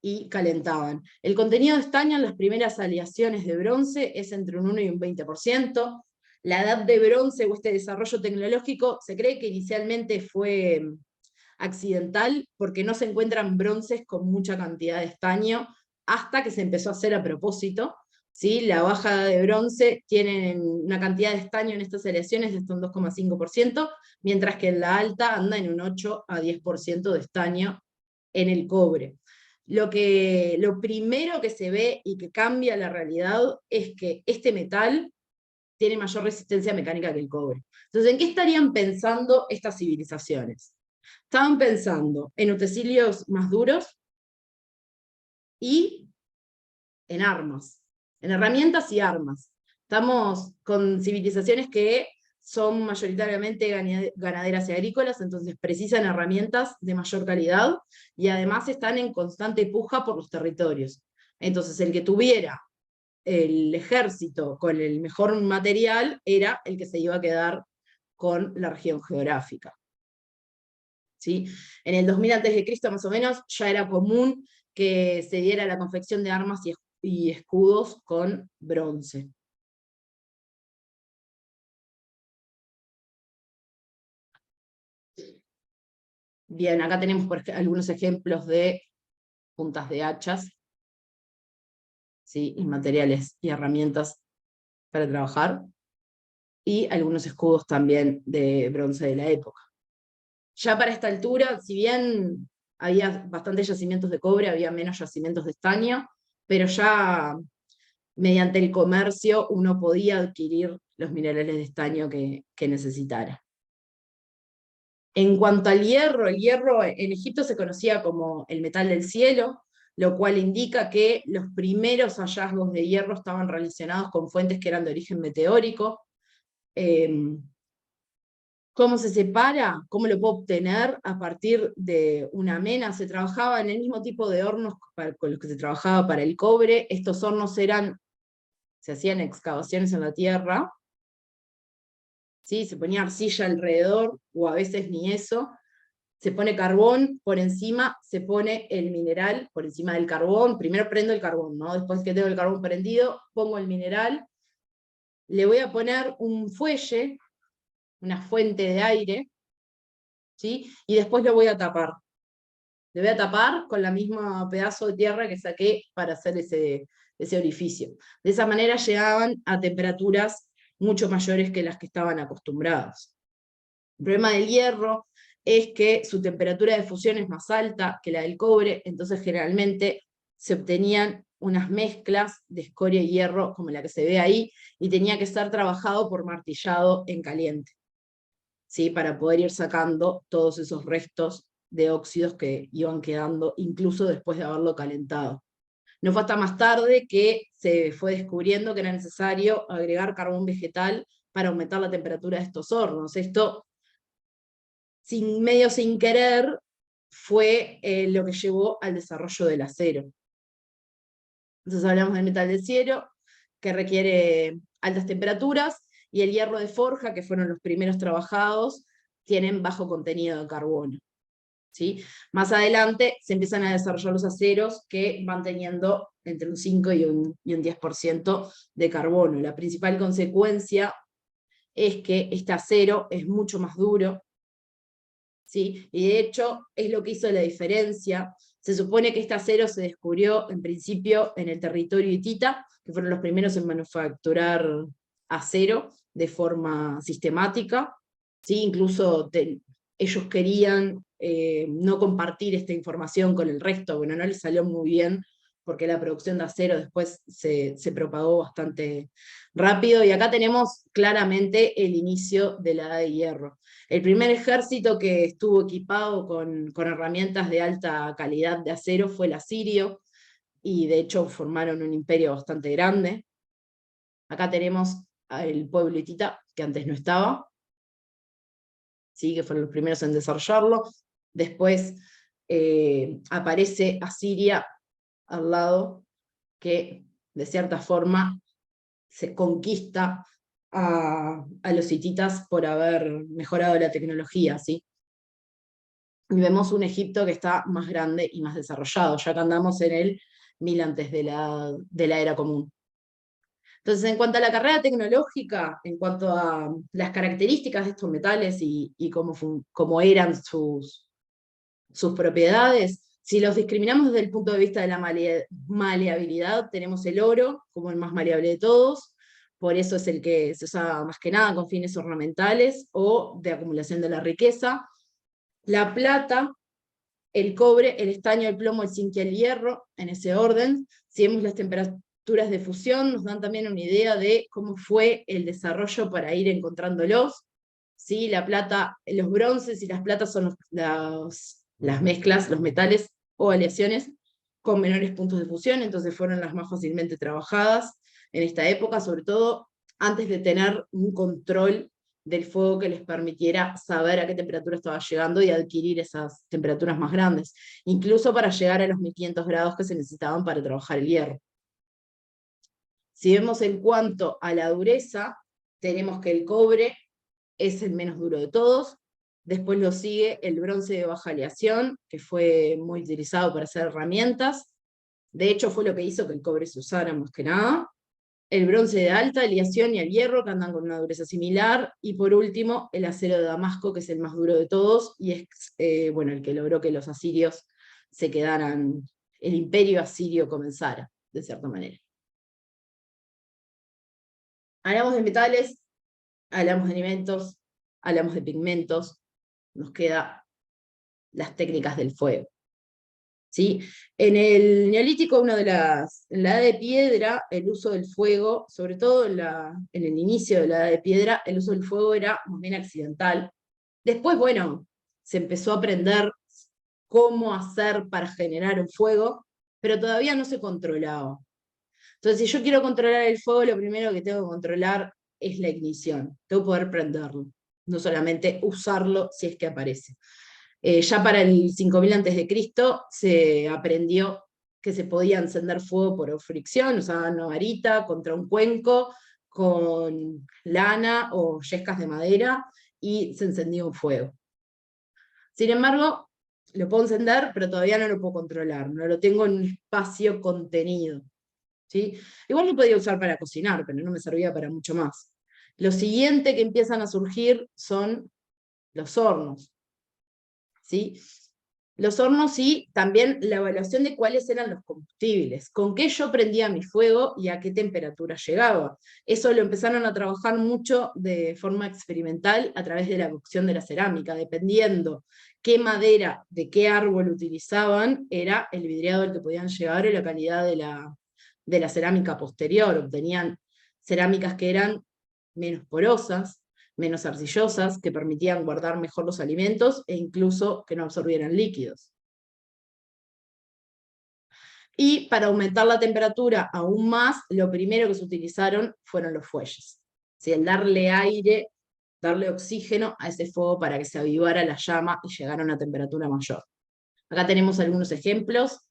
Speaker 1: y calentaban. El contenido de estaño en las primeras aleaciones de bronce es entre un 1 y un 20%. La edad de bronce o este desarrollo tecnológico se cree que inicialmente fue accidental porque no se encuentran bronces con mucha cantidad de estaño hasta que se empezó a hacer a propósito. ¿Sí? La baja de bronce tiene una cantidad de estaño en estas aleaciones de hasta un 2,5%, mientras que en la alta anda en un 8 a 10% de estaño en el cobre. Lo primero que se ve y que cambia la realidad es que este metal tiene mayor resistencia mecánica que el cobre. Entonces, ¿en qué estarían pensando estas civilizaciones? Estaban pensando en utensilios más duros y en armas, en herramientas y armas. Estamos con civilizaciones que son mayoritariamente ganaderas y agrícolas, entonces precisan herramientas de mayor calidad y además están en constante puja por los territorios. Entonces el que tuviera el ejército con el mejor material era el que se iba a quedar con la región geográfica. ¿Sí? En el 2000 a.C. más o menos ya era común que se diera la confección de armas y escudos con bronce. Bien, acá tenemos algunos ejemplos de puntas de hachas. ¿sí? Y materiales y herramientas para trabajar, y algunos escudos también de bronce de la época. Ya para esta altura, si bien había bastantes yacimientos de cobre, había menos yacimientos de estaño, pero ya mediante el comercio uno podía adquirir los minerales de estaño que necesitara. En cuanto al hierro, el hierro en Egipto se conocía como el metal del cielo, lo cual indica que los primeros hallazgos de hierro estaban relacionados con fuentes que eran de origen meteórico. ¿Cómo se separa? ¿Cómo lo puedo obtener? A partir de una mena. Se trabajaba en el mismo tipo de hornos con los que se trabajaba para el cobre. Estos hornos se hacían excavaciones en la tierra, ¿sí? Se ponía arcilla alrededor, o a veces ni eso. Se pone carbón, por encima se pone el mineral, por encima del carbón. Primero prendo el carbón, ¿no? Después que tengo el carbón prendido, pongo el mineral. Le voy a poner un fuelle, una fuente de aire, ¿sí? Y después lo voy a tapar. Le voy a tapar con la misma pedazo de tierra que saqué para hacer ese orificio. De esa manera llegaban a temperaturas mucho mayores que las que estaban acostumbrados. El problema del hierro es que su temperatura de fusión es más alta que la del cobre, entonces generalmente se obtenían unas mezclas de escoria y hierro, como la que se ve ahí, y tenía que estar trabajado por martillado en caliente, ¿sí? Para poder ir sacando todos esos restos de óxidos que iban quedando, incluso después de haberlo calentado. No fue hasta más tarde que se fue descubriendo que era necesario agregar carbón vegetal para aumentar la temperatura de estos hornos. Esto, medio sin querer, fue lo que llevó al desarrollo del acero. Entonces hablamos del metal del cielo, que requiere altas temperaturas, y el hierro de forja, que fueron los primeros trabajados, tienen bajo contenido de carbono, ¿sí? Más adelante se empiezan a desarrollar los aceros que van teniendo entre un 5 y un 10% de carbono. La principal consecuencia es que este acero es mucho más duro, ¿sí? Y de hecho es lo que hizo la diferencia. Se supone que este acero se descubrió en principio en el territorio hitita, que fueron los primeros en manufacturar acero de forma sistemática, ¿sí? Incluso ellos querían no compartir esta información con el resto, bueno, no les salió muy bien, porque la producción de acero después se propagó bastante rápido, y acá tenemos claramente el inicio de la Edad de Hierro. El primer ejército que estuvo equipado con herramientas de alta calidad de acero fue el asirio, y de hecho formaron un imperio bastante grande. Acá tenemos al pueblo hitita, que antes no estaba, ¿sí? Que fueron los primeros en desarrollarlo. Después aparece Asiria al lado, que de cierta forma se conquista a los hititas por haber mejorado la tecnología, ¿sí? Y vemos un Egipto que está más grande y más desarrollado, ya que andamos en el 1000 antes de la era común. Entonces, en cuanto a la carrera tecnológica, en cuanto a las características de estos metales y cómo eran sus propiedades, si los discriminamos desde el punto de vista de la maleabilidad, tenemos el oro como el más maleable de todos, por eso es el que se usa más que nada con fines ornamentales o de acumulación de la riqueza. La plata, el cobre, el estaño, el plomo, el zinc y el hierro, en ese orden. Si vemos las temperaturas de fusión, nos dan también una idea de cómo fue el desarrollo para ir encontrándolos. ¿Sí? La plata, los bronces y las platas son las mezclas, los metales o aleaciones con menores puntos de fusión, entonces fueron las más fácilmente trabajadas en esta época, sobre todo antes de tener un control del fuego que les permitiera saber a qué temperatura estaba llegando y adquirir esas temperaturas más grandes, incluso para llegar a los 1500 grados que se necesitaban para trabajar el hierro. Si vemos en cuanto a la dureza, tenemos que el cobre es el menos duro de todos, después lo sigue el bronce de baja aleación, que fue muy utilizado para hacer herramientas, de hecho fue lo que hizo que el cobre se usara más que nada, el bronce de alta aleación y el hierro, que andan con una dureza similar, y por último el acero de Damasco, que es el más duro de todos, y es bueno, el que logró que los asirios se quedaran, el imperio asirio comenzara, de cierta manera. Hablamos de metales, hablamos de alimentos, hablamos de pigmentos, nos quedan las técnicas del fuego. ¿Sí? En el Neolítico, en la Edad de Piedra, el uso del fuego, sobre todo en el inicio de la Edad de Piedra, el uso del fuego era más bien accidental. Después, bueno, se empezó a aprender cómo hacer para generar un fuego, pero todavía no se controlaba. Entonces, si yo quiero controlar el fuego, lo primero que tengo que controlar es la ignición. Tengo que poder prenderlo, no solamente usarlo si es que aparece. Ya para el 5000 a.C. se aprendió que se podía encender fuego por fricción, usaban una varita contra un cuenco con lana o yescas de madera y se encendía un fuego. Sin embargo, lo puedo encender, pero todavía no lo puedo controlar, no lo tengo en un espacio contenido. ¿Sí? Igual lo podía usar para cocinar, pero no me servía para mucho más. Lo siguiente que empiezan a surgir son los hornos. ¿Sí? Los hornos y también la evaluación de cuáles eran los combustibles, con qué yo prendía mi fuego y a qué temperatura llegaba. Eso lo empezaron a trabajar mucho de forma experimental a través de la cocción de la cerámica, dependiendo qué madera, de qué árbol utilizaban, era el vidriado al que podían llegar o la calidad de la cerámica posterior. Obtenían cerámicas que eran menos porosas, menos arcillosas, que permitían guardar mejor los alimentos e incluso que no absorbieran líquidos. Y para aumentar la temperatura aún más, lo primero que se utilizaron fueron los fuelles. ¿Sí? El darle aire, darle oxígeno a ese fuego para que se avivara la llama y llegara a una temperatura mayor. Acá tenemos algunos ejemplos.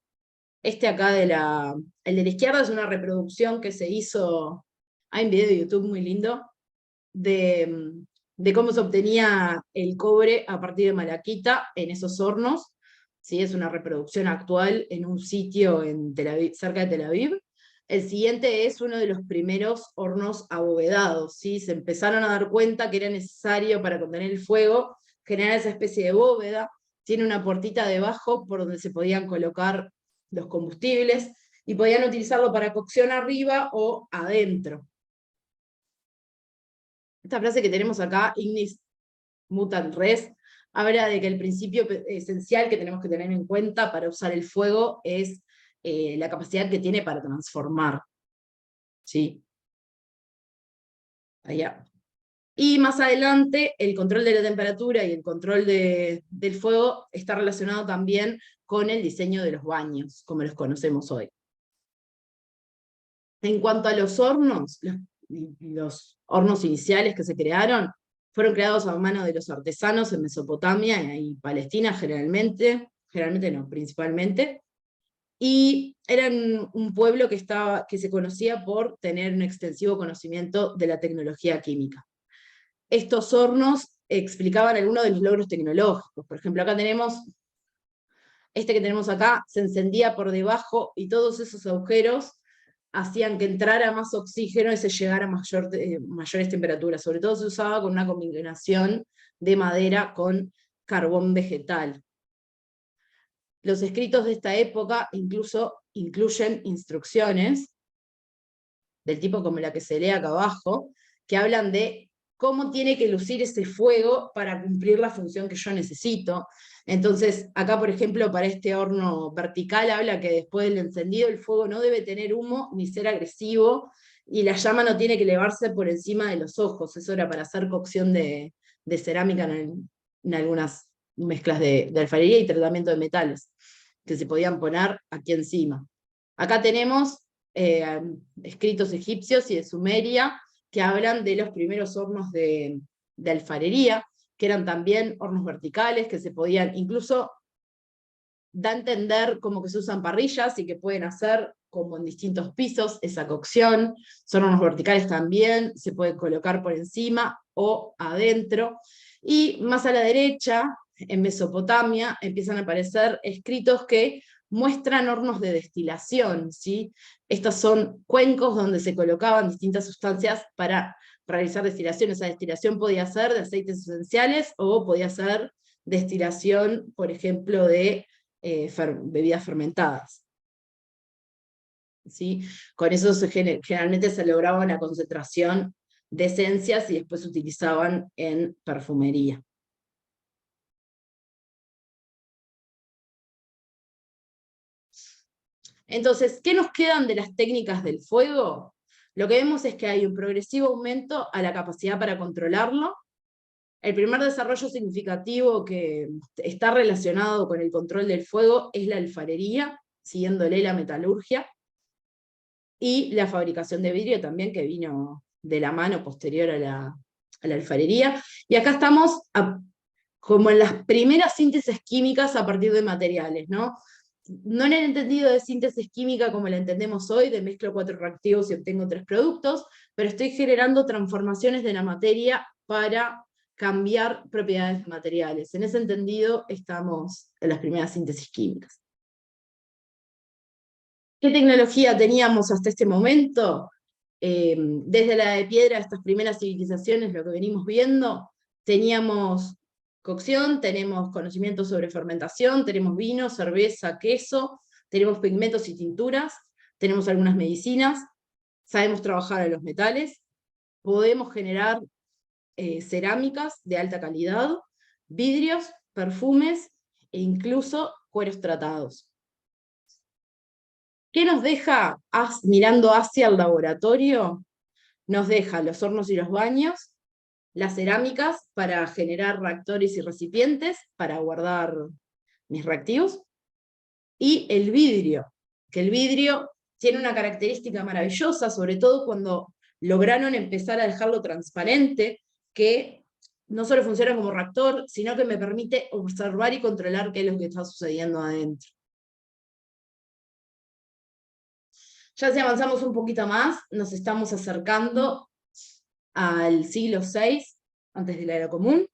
Speaker 1: Este acá el de la izquierda es una reproducción que se hizo, hay un video de YouTube muy lindo, de cómo se obtenía el cobre a partir de malaquita en esos hornos. ¿Sí? Es una reproducción actual en un sitio en Tel Aviv, cerca de Tel Aviv. El siguiente es uno de los primeros hornos abovedados. ¿Sí? Se empezaron a dar cuenta que era necesario para contener el fuego generar esa especie de bóveda. Tiene una puertita debajo por donde se podían colocar los combustibles y podían utilizarlo para cocción arriba o adentro. Esta frase que tenemos acá, ignis mutant res, habla de que el principio esencial que tenemos que tener en cuenta para usar el fuego es la capacidad que tiene para transformar. ¿Sí? Allá. Y más adelante, el control de la temperatura y el control del fuego está relacionado también con el diseño de los baños, como los conocemos hoy. En cuanto a los hornos iniciales que se crearon, fueron creados a mano de los artesanos en Mesopotamia y Palestina generalmente no, principalmente, y eran un pueblo que se conocía por tener un extensivo conocimiento de la tecnología química. Estos hornos explicaban algunos de los logros tecnológicos. Por ejemplo, acá tenemos, este que tenemos acá, se encendía por debajo y todos esos agujeros hacían que entrara más oxígeno y se llegara a mayores temperaturas. Sobre todo se usaba con una combinación de madera con carbón vegetal. Los escritos de esta época incluso incluyen instrucciones, del tipo como la que se lee acá abajo, que hablan de cómo tiene que lucir ese fuego para cumplir la función que yo necesito. Entonces, acá por ejemplo, para este horno vertical habla que después del encendido el fuego no debe tener humo ni ser agresivo, y la llama no tiene que elevarse por encima de los ojos. Eso era para hacer cocción de cerámica en algunas mezclas de alfarería y tratamiento de metales, que se podían poner aquí encima. Acá tenemos escritos egipcios y de Sumeria, que hablan de los primeros hornos de alfarería, que eran también hornos verticales, que se podían, incluso da a entender como que se usan parrillas y que pueden hacer como en distintos pisos esa cocción. Son hornos verticales también, se puede colocar por encima o adentro. Y más a la derecha, en Mesopotamia, empiezan a aparecer escritos que muestran hornos de destilación, ¿sí? Estos son cuencos donde se colocaban distintas sustancias para realizar destilación. Esa destilación podía ser de aceites esenciales o podía ser destilación, por ejemplo, de bebidas fermentadas. ¿Sí? Con eso generalmente se lograba una concentración de esencias y después se utilizaban en perfumería. Entonces, ¿qué nos quedan de las técnicas del fuego? Lo que vemos es que hay un progresivo aumento a la capacidad para controlarlo. El primer desarrollo significativo que está relacionado con el control del fuego es la alfarería, siguiéndole la metalurgia, y la fabricación de vidrio también, que vino de la mano posterior a la alfarería. Y acá estamos como en las primeras síntesis químicas a partir de materiales, ¿no? No en el entendido de síntesis química como la entendemos hoy, de mezclo 4 reactivos y obtengo 3 productos, pero estoy generando transformaciones de la materia para cambiar propiedades de materiales. En ese entendido estamos en las primeras síntesis químicas. ¿Qué tecnología teníamos hasta este momento? Desde la de piedra, estas primeras civilizaciones, lo que venimos viendo, teníamos cocción, tenemos conocimientos sobre fermentación, tenemos vino, cerveza, queso, tenemos pigmentos y tinturas, tenemos algunas medicinas, sabemos trabajar a los metales, podemos generar cerámicas de alta calidad, vidrios, perfumes e incluso cueros tratados. ¿Qué nos deja mirando hacia el laboratorio? Nos deja los hornos y los baños, las cerámicas para generar reactores y recipientes para guardar mis reactivos, y el vidrio, que el vidrio tiene una característica maravillosa, sobre todo cuando lograron empezar a dejarlo transparente, que no solo funciona como reactor, sino que me permite observar y controlar qué es lo que está sucediendo adentro. Ya si avanzamos un poquito más, nos estamos acercando al siglo VI, antes de la era común.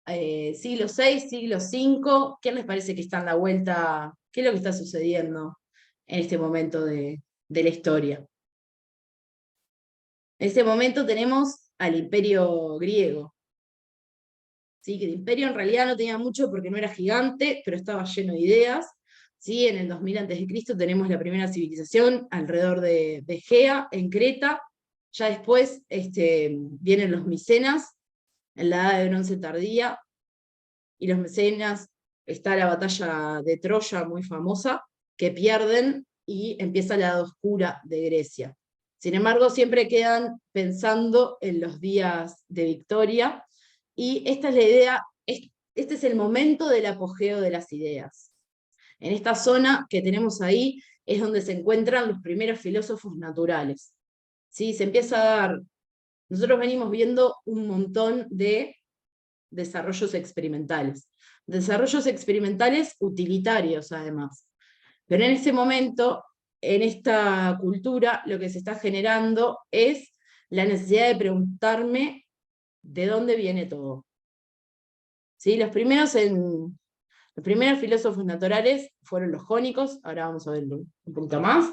Speaker 1: Siglo VI, siglo V, ¿qué les parece que está en la vuelta? ¿Qué es lo que está sucediendo en este momento de la historia? En este momento tenemos al Imperio griego. ¿Sí? Que el imperio en realidad no tenía mucho porque no era gigante, pero estaba lleno de ideas. ¿Sí? En el 2000 a.C. tenemos la primera civilización alrededor de Egea, en Creta. Ya después vienen los micenas, en la edad de bronce tardía, y los micenas, está la batalla de Troya muy famosa, que pierden y empieza la edad oscura de Grecia. Sin embargo, siempre quedan pensando en los días de victoria, y esta es la idea, este es el momento del apogeo de las ideas. En esta zona que tenemos ahí es donde se encuentran los primeros filósofos naturales. ¿Sí? Se empieza a dar, nosotros venimos viendo un montón de desarrollos experimentales utilitarios además. Pero en este momento, en esta cultura, lo que se está generando es la necesidad de preguntarme de dónde viene todo. ¿Sí? Los primeros filósofos naturales fueron los jónicos, ahora vamos a ver un poquito más.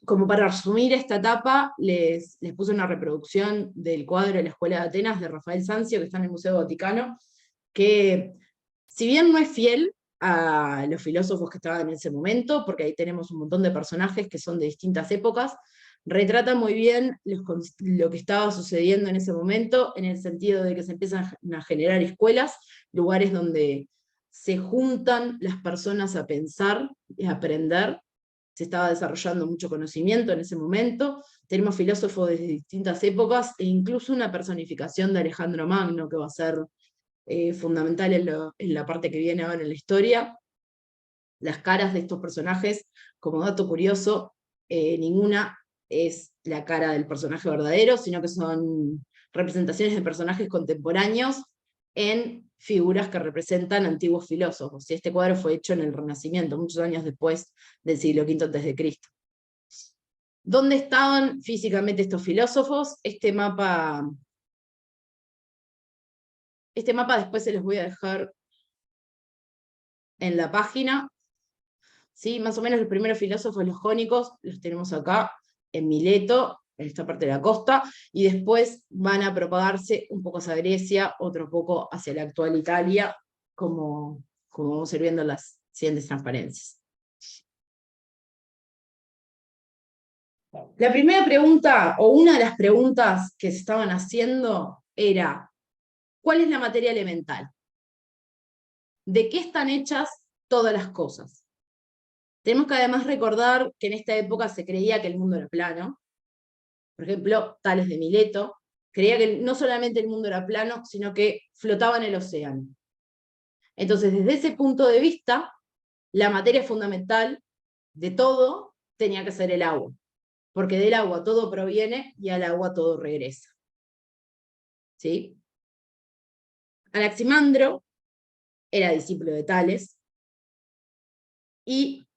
Speaker 1: Como para resumir esta etapa, les puse una reproducción del cuadro de la Escuela de Atenas de Rafael Sanzio, que está en el Museo Vaticano, que si bien no es fiel a los filósofos que estaban en ese momento, porque ahí tenemos un montón de personajes que son de distintas épocas, retrata muy bien lo que estaba sucediendo en ese momento, en el sentido de que se empiezan a generar escuelas, lugares donde se juntan las personas a pensar y a aprender. Se estaba desarrollando mucho conocimiento en ese momento, tenemos filósofos de distintas épocas, e incluso una personificación de Alejandro Magno, que va a ser fundamental en la parte que viene ahora en la historia. Las caras de estos personajes, como dato curioso, ninguna es la cara del personaje verdadero, sino que son representaciones de personajes contemporáneos en figuras que representan antiguos filósofos. Y este cuadro fue hecho en el Renacimiento, muchos años después del siglo V a.C. ¿Dónde estaban físicamente estos filósofos? Este mapa después se los voy a dejar en la página. ¿Sí? Más o menos los primeros filósofos, los jónicos, los tenemos acá en Mileto, en esta parte de la costa, y después van a propagarse un poco hacia Grecia, otro poco hacia la actual Italia, como vamos a ir viendo en las siguientes transparencias. La primera pregunta, o una de las preguntas que se estaban haciendo era, ¿cuál es la materia elemental? ¿De qué están hechas todas las cosas? Tenemos que además recordar que en esta época se creía que el mundo era plano. Por ejemplo, Tales de Mileto creía que no solamente el mundo era plano, sino que flotaba en el océano. Entonces, desde ese punto de vista, la materia fundamental de todo tenía que ser el agua, porque del agua todo proviene y al agua todo regresa. ¿Sí? Anaximandro era discípulo de Tales y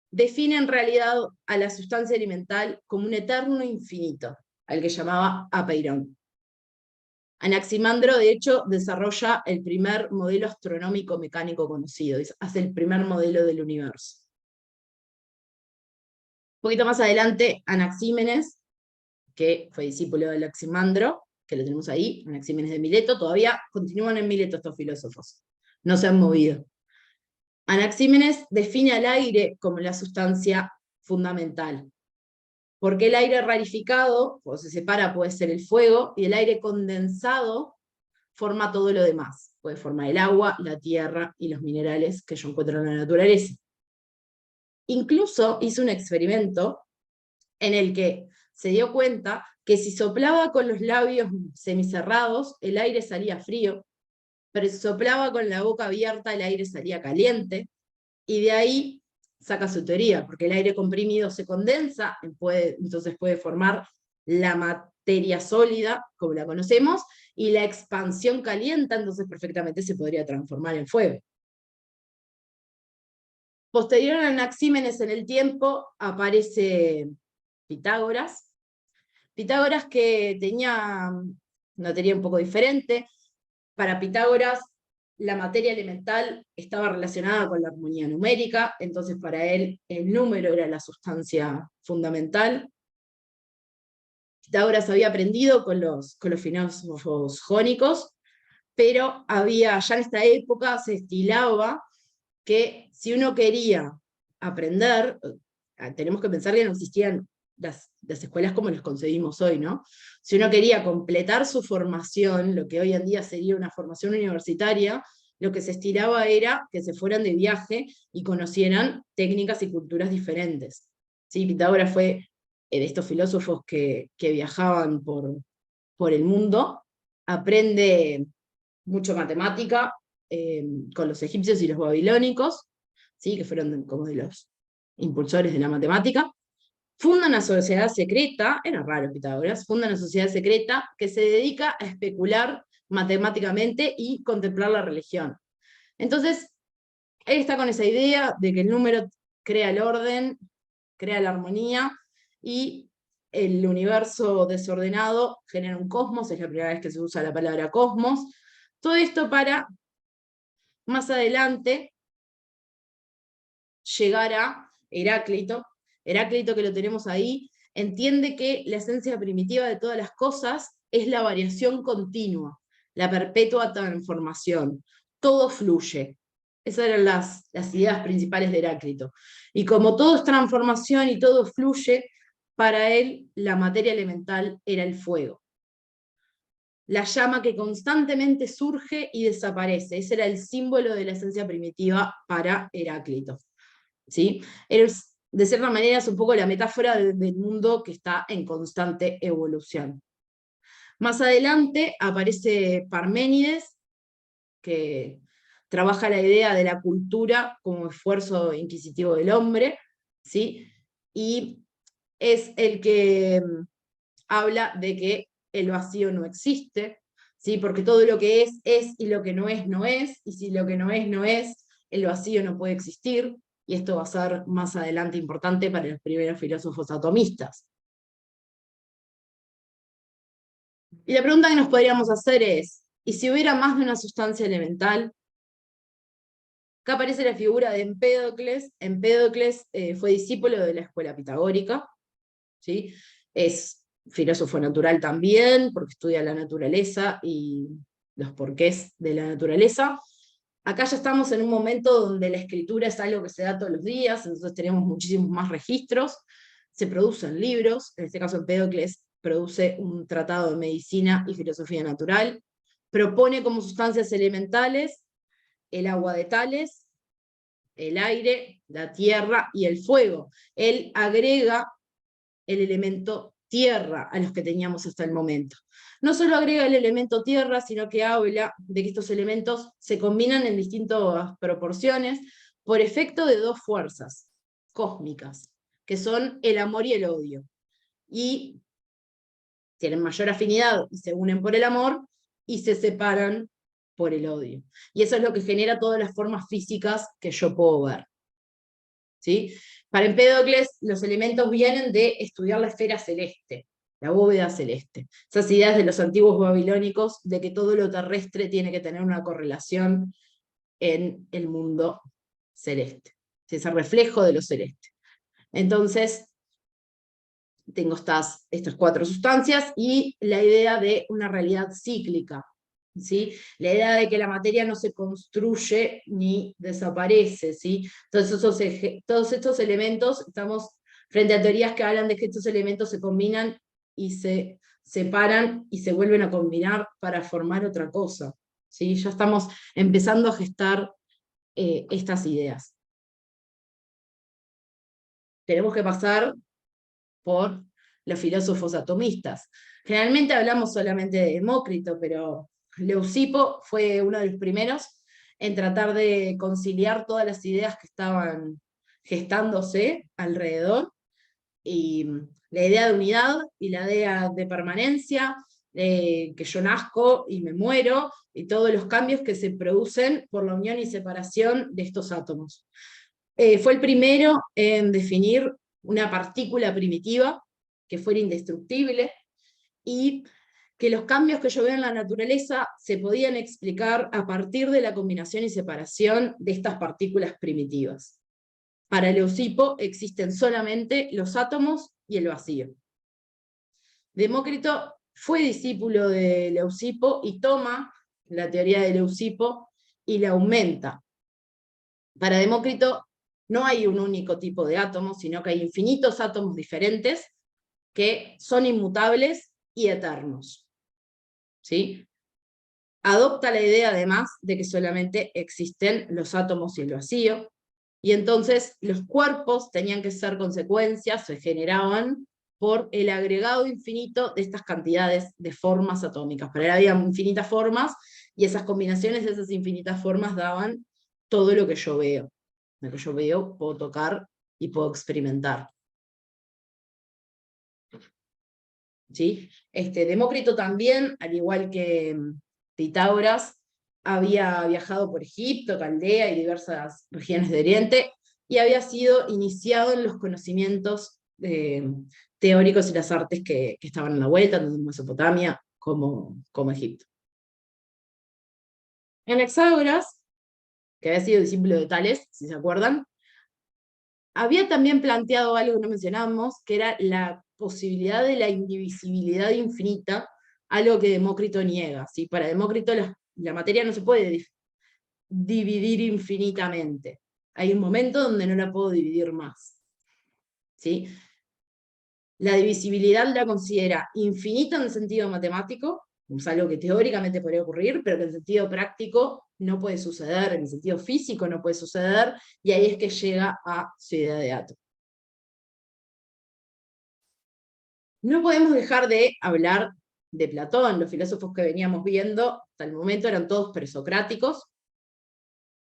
Speaker 1: define en realidad a la sustancia elemental como un eterno infinito, al que llamaba apeirón. Anaximandro, de hecho, desarrolla el primer modelo astronómico mecánico conocido, hace el primer modelo del universo. Un poquito más adelante, Anaxímenes, que fue discípulo de Anaximandro, que lo tenemos ahí, Anaxímenes de Mileto, todavía continúan en Mileto estos filósofos, no se han movido. Anaxímenes define al aire como la sustancia fundamental, porque el aire rarificado, o se separa, puede ser el fuego, y el aire condensado forma todo lo demás. Puede formar el agua, la tierra y los minerales que yo encuentro en la naturaleza. Incluso hizo un experimento en el que se dio cuenta que si soplaba con los labios semicerrados, el aire salía frío, pero si soplaba con la boca abierta, el aire salía caliente, y de ahí saca su teoría, porque el aire comprimido se condensa, entonces puede formar la materia sólida, como la conocemos, y la expansión calienta, entonces perfectamente se podría transformar en fuego. Posterior a Anaxímenes en el tiempo aparece Pitágoras. Pitágoras, que tenía una teoría un poco diferente. Para Pitágoras, la materia elemental estaba relacionada con la armonía numérica, entonces para él el número era la sustancia fundamental. Pitágoras había aprendido con los filósofos jónicos, pero ya en esta época se estilaba que si uno quería aprender, tenemos que pensar que no existían las escuelas como las concebimos hoy, ¿no? Si uno quería completar su formación, lo que hoy en día sería una formación universitaria, lo que se estiraba era que se fueran de viaje y conocieran técnicas y culturas diferentes. ¿Sí? Pitágoras fue de estos filósofos que viajaban por el mundo, aprende mucho matemática, con los egipcios y los babilónicos, ¿sí? Que fueron como de los impulsores de la matemática. Funda una sociedad secreta, era raro Pitágoras, funda una sociedad secreta que se dedica a especular matemáticamente y contemplar la religión. Entonces, él está con esa idea de que el número crea el orden, crea la armonía, y el universo desordenado genera un cosmos, es la primera vez que se usa la palabra cosmos. Todo esto para más adelante llegar a Heráclito. Heráclito, que lo tenemos ahí, entiende que la esencia primitiva de todas las cosas es la variación continua, la perpetua transformación. Todo fluye. Esas eran las ideas principales de Heráclito. Y como todo es transformación y todo fluye, para él la materia elemental era el fuego. La llama que constantemente surge y desaparece. Ese era el símbolo de la esencia primitiva para Heráclito. ¿Sí? De cierta manera es un poco la metáfora del mundo que está en constante evolución. Más adelante aparece Parménides, que trabaja la idea de la cultura como esfuerzo inquisitivo del hombre, ¿sí? Y es el que habla de que el vacío no existe, ¿sí? Porque todo lo que es, y lo que no es, no es, y si lo que no es, el vacío no puede existir, y esto va a ser más adelante importante para los primeros filósofos atomistas. Y la pregunta que nos podríamos hacer es, ¿y si hubiera más de una sustancia elemental? Acá aparece la figura de Empédocles. Empédocles fue discípulo de la escuela pitagórica, ¿sí? Es filósofo natural también, porque estudia la naturaleza y los porqués de la naturaleza. Acá ya estamos en un momento donde la escritura es algo que se da todos los días, entonces tenemos muchísimos más registros. se producen libros, en este caso Empédocles produce un tratado de medicina y filosofía natural, propone como sustancias elementales el agua de Tales, el aire, la tierra y el fuego. Él agrega el elemento tierra a los que teníamos hasta el momento. No solo agrega el elemento tierra, sino que habla de que estos elementos se combinan en distintas proporciones por efecto de dos fuerzas cósmicas, que son el amor y el odio. Y tienen mayor afinidad y se unen por el amor y se separan por el odio. Y eso es lo que genera todas las formas físicas que yo puedo ver. ¿Sí? Para Empédocles, los elementos vienen de estudiar la esfera celeste, la bóveda celeste. Esas ideas de los antiguos babilónicos de que todo lo terrestre tiene que tener una correlación en el mundo celeste. Ese reflejo de lo celeste. Entonces, tengo estas cuatro sustancias y la idea de una realidad cíclica. ¿Sí? La idea de que la materia no se construye ni desaparece, ¿sí? Todos estos elementos, estamos frente a teorías que hablan de que estos elementos se combinan y se separan y se vuelven a combinar para formar otra cosa, ¿sí? Ya estamos empezando a gestar estas ideas. Tenemos que pasar por los filósofos atomistas. Generalmente hablamos solamente de Demócrito, pero Leucipo fue uno de los primeros en tratar de conciliar todas las ideas que estaban gestándose alrededor, y la idea de unidad y la idea de permanencia, que yo nazco y me muero, y todos los cambios que se producen por la unión y separación de estos átomos. Fue el primero en definir una partícula primitiva que fuera indestructible, y que los cambios que yo veo en la naturaleza se podían explicar a partir de la combinación y separación de estas partículas primitivas. Para Leucipo existen solamente los átomos y el vacío. Demócrito fue discípulo de Leucipo y toma la teoría de Leucipo y la aumenta. Para Demócrito no hay un único tipo de átomos, sino que hay infinitos átomos diferentes que son inmutables y eternos. ¿Sí? Adopta la idea además de que solamente existen los átomos y el vacío, y entonces los cuerpos tenían que ser consecuencias, se generaban por el agregado infinito de estas cantidades de formas atómicas. Para él había infinitas formas, y esas combinaciones de esas infinitas formas daban todo lo que yo veo. Lo que yo veo, puedo tocar y puedo experimentar. ¿Sí? Demócrito también, al igual que Pitágoras, había viajado por Egipto, Caldea y diversas regiones de Oriente, y había sido iniciado en los conocimientos teóricos y las artes que estaban en la vuelta, tanto en Mesopotamia como Egipto. Anaxágoras, que había sido discípulo de Tales, si se acuerdan, había también planteado algo que no mencionamos, que era la posibilidad de la indivisibilidad infinita, algo que Demócrito niega. ¿Sí? Para Demócrito la materia no se puede dividir infinitamente. Hay un momento donde no la puedo dividir más. ¿Sí? La divisibilidad la considera infinita en el sentido matemático, es algo que teóricamente podría ocurrir, pero que en el sentido práctico no puede suceder, en el sentido físico no puede suceder, y ahí es que llega a su idea de átomo. No podemos dejar de hablar de Platón. Los filósofos que veníamos viendo hasta el momento eran todos presocráticos.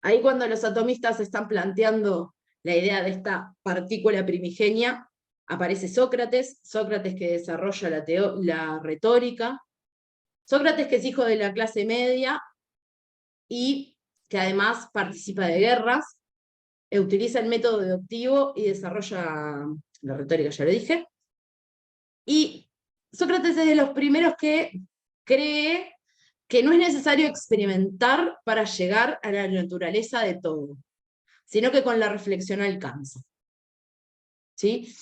Speaker 1: Ahí cuando los atomistas están planteando la idea de esta partícula primigenia, aparece Sócrates que desarrolla la retórica, Sócrates que es hijo de la clase media y que además participa de guerras, utiliza el método deductivo y desarrolla la retórica, ya lo dije. Y Sócrates es de los primeros que cree que no es necesario experimentar para llegar a la naturaleza de todo, sino que con la reflexión alcanza. ¿Sí?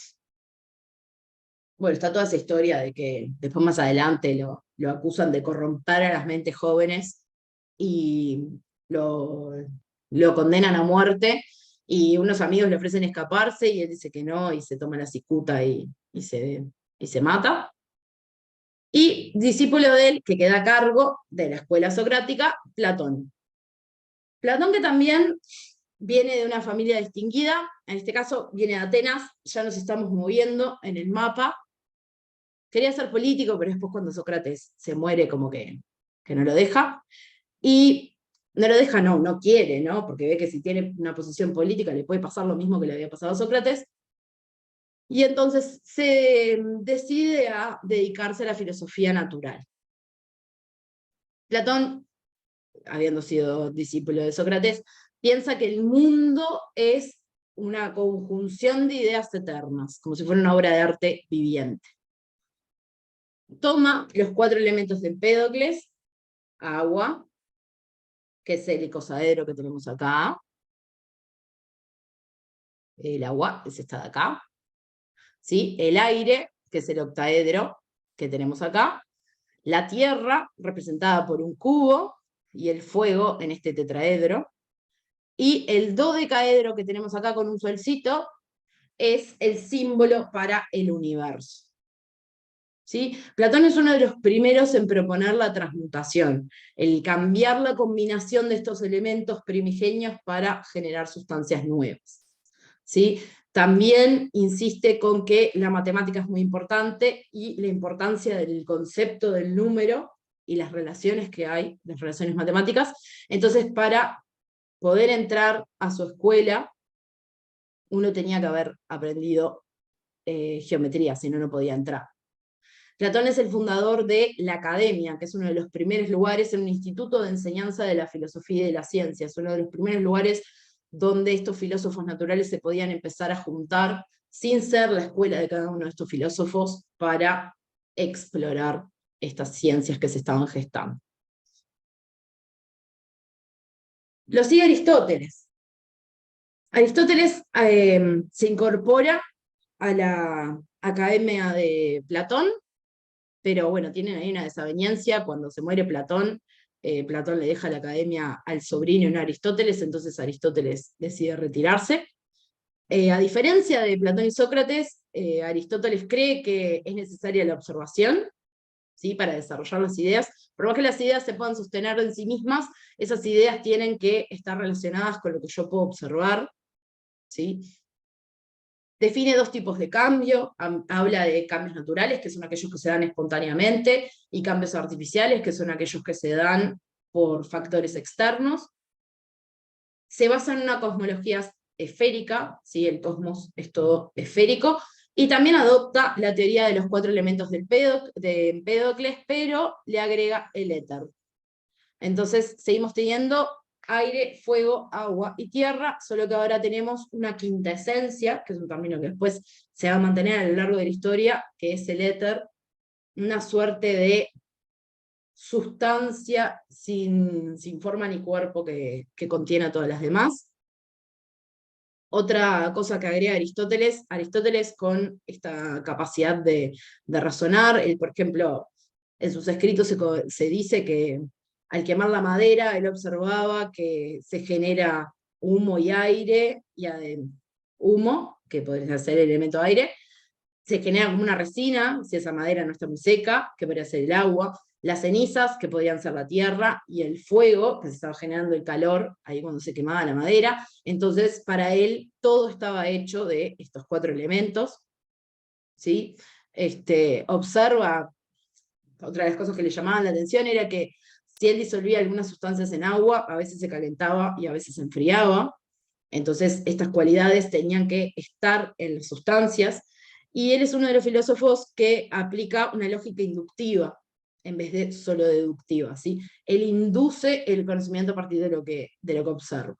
Speaker 1: Bueno, está toda esa historia de que después más adelante lo acusan de corromper a las mentes jóvenes y lo condenan a muerte, y unos amigos le ofrecen escaparse, y él dice que no, y se toma la cicuta y se mata. Y discípulo de él, que queda a cargo de la escuela socrática, Platón. Platón, que también viene de una familia distinguida, en este caso viene de Atenas, ya nos estamos moviendo en el mapa. Quería ser político, pero después cuando Sócrates se muere, como que no lo deja. Y no lo deja, no quiere, ¿no? Porque ve que si tiene una posición política le puede pasar lo mismo que le había pasado a Sócrates. Y entonces se decide a dedicarse a la filosofía natural. Platón, habiendo sido discípulo de Sócrates, piensa que el mundo es una conjunción de ideas eternas, como si fuera una obra de arte viviente. Toma los 4 elementos de Empédocles: agua, que es el icosaedro que tenemos acá, el agua es esta de acá, ¿sí? El aire, que es el octaedro que tenemos acá, la tierra, representada por un cubo, y el fuego en este tetraedro, y el dodecaedro que tenemos acá con un solcito, es el símbolo para el universo. ¿Sí? Platón es uno de los primeros en proponer la transmutación, el cambiar la combinación de estos elementos primigenios para generar sustancias nuevas. ¿Sí? También insiste con que la matemática es muy importante y la importancia del concepto del número y las relaciones que hay, las relaciones matemáticas. Entonces, para poder entrar a su escuela, uno tenía que haber aprendido geometría, si no, no podía entrar. Platón es el fundador de la Academia, que es uno de los primeros lugares en un instituto de enseñanza de la filosofía y de la ciencia. Es uno de los primeros lugares donde estos filósofos naturales se podían empezar a juntar sin ser la escuela de cada uno de estos filósofos para explorar estas ciencias que se estaban gestando. Lo sigue Aristóteles. Aristóteles se incorpora a la Academia de Platón, pero bueno, tienen ahí una desaveniencia. Cuando se muere Platón, Platón le deja la academia al sobrino, no a Aristóteles, entonces Aristóteles decide retirarse. A diferencia de Platón y Sócrates, Aristóteles cree que es necesaria la observación, ¿sí? Para desarrollar las ideas. Por más que las ideas se puedan sostener en sí mismas, esas ideas tienen que estar relacionadas con lo que yo puedo observar, ¿sí? Define 2 tipos de cambio, habla de cambios naturales, que son aquellos que se dan espontáneamente, y cambios artificiales, que son aquellos que se dan por factores externos. Se basa en una cosmología esférica, ¿sí? El cosmos es todo esférico, y también adopta la teoría de los 4 elementos de Empédocles, pero le agrega el éter. Entonces seguimos teniendo aire, fuego, agua y tierra, solo que ahora tenemos una quinta esencia, que es un camino que después se va a mantener a lo largo de la historia, que es el éter, una suerte de sustancia sin forma ni cuerpo que contiene a todas las demás. Otra cosa que agrega Aristóteles con esta capacidad de razonar, por ejemplo, en sus escritos se dice que al quemar la madera, él observaba que se genera humo y aire, y humo, que podría ser el elemento aire, se genera como una resina, si esa madera no está muy seca, que podría ser el agua, las cenizas, que podían ser la tierra, y el fuego, que se estaba generando el calor ahí cuando se quemaba la madera. Entonces, para él, todo estaba hecho de estos 4 elementos, ¿sí? Observa, otra de las cosas que le llamaban la atención era que si él disolvía algunas sustancias en agua, a veces se calentaba y a veces se enfriaba. Entonces, estas cualidades tenían que estar en las sustancias, y él es uno de los filósofos que aplica una lógica inductiva en vez de solo deductiva, ¿sí? Él induce el conocimiento a partir de lo que observa.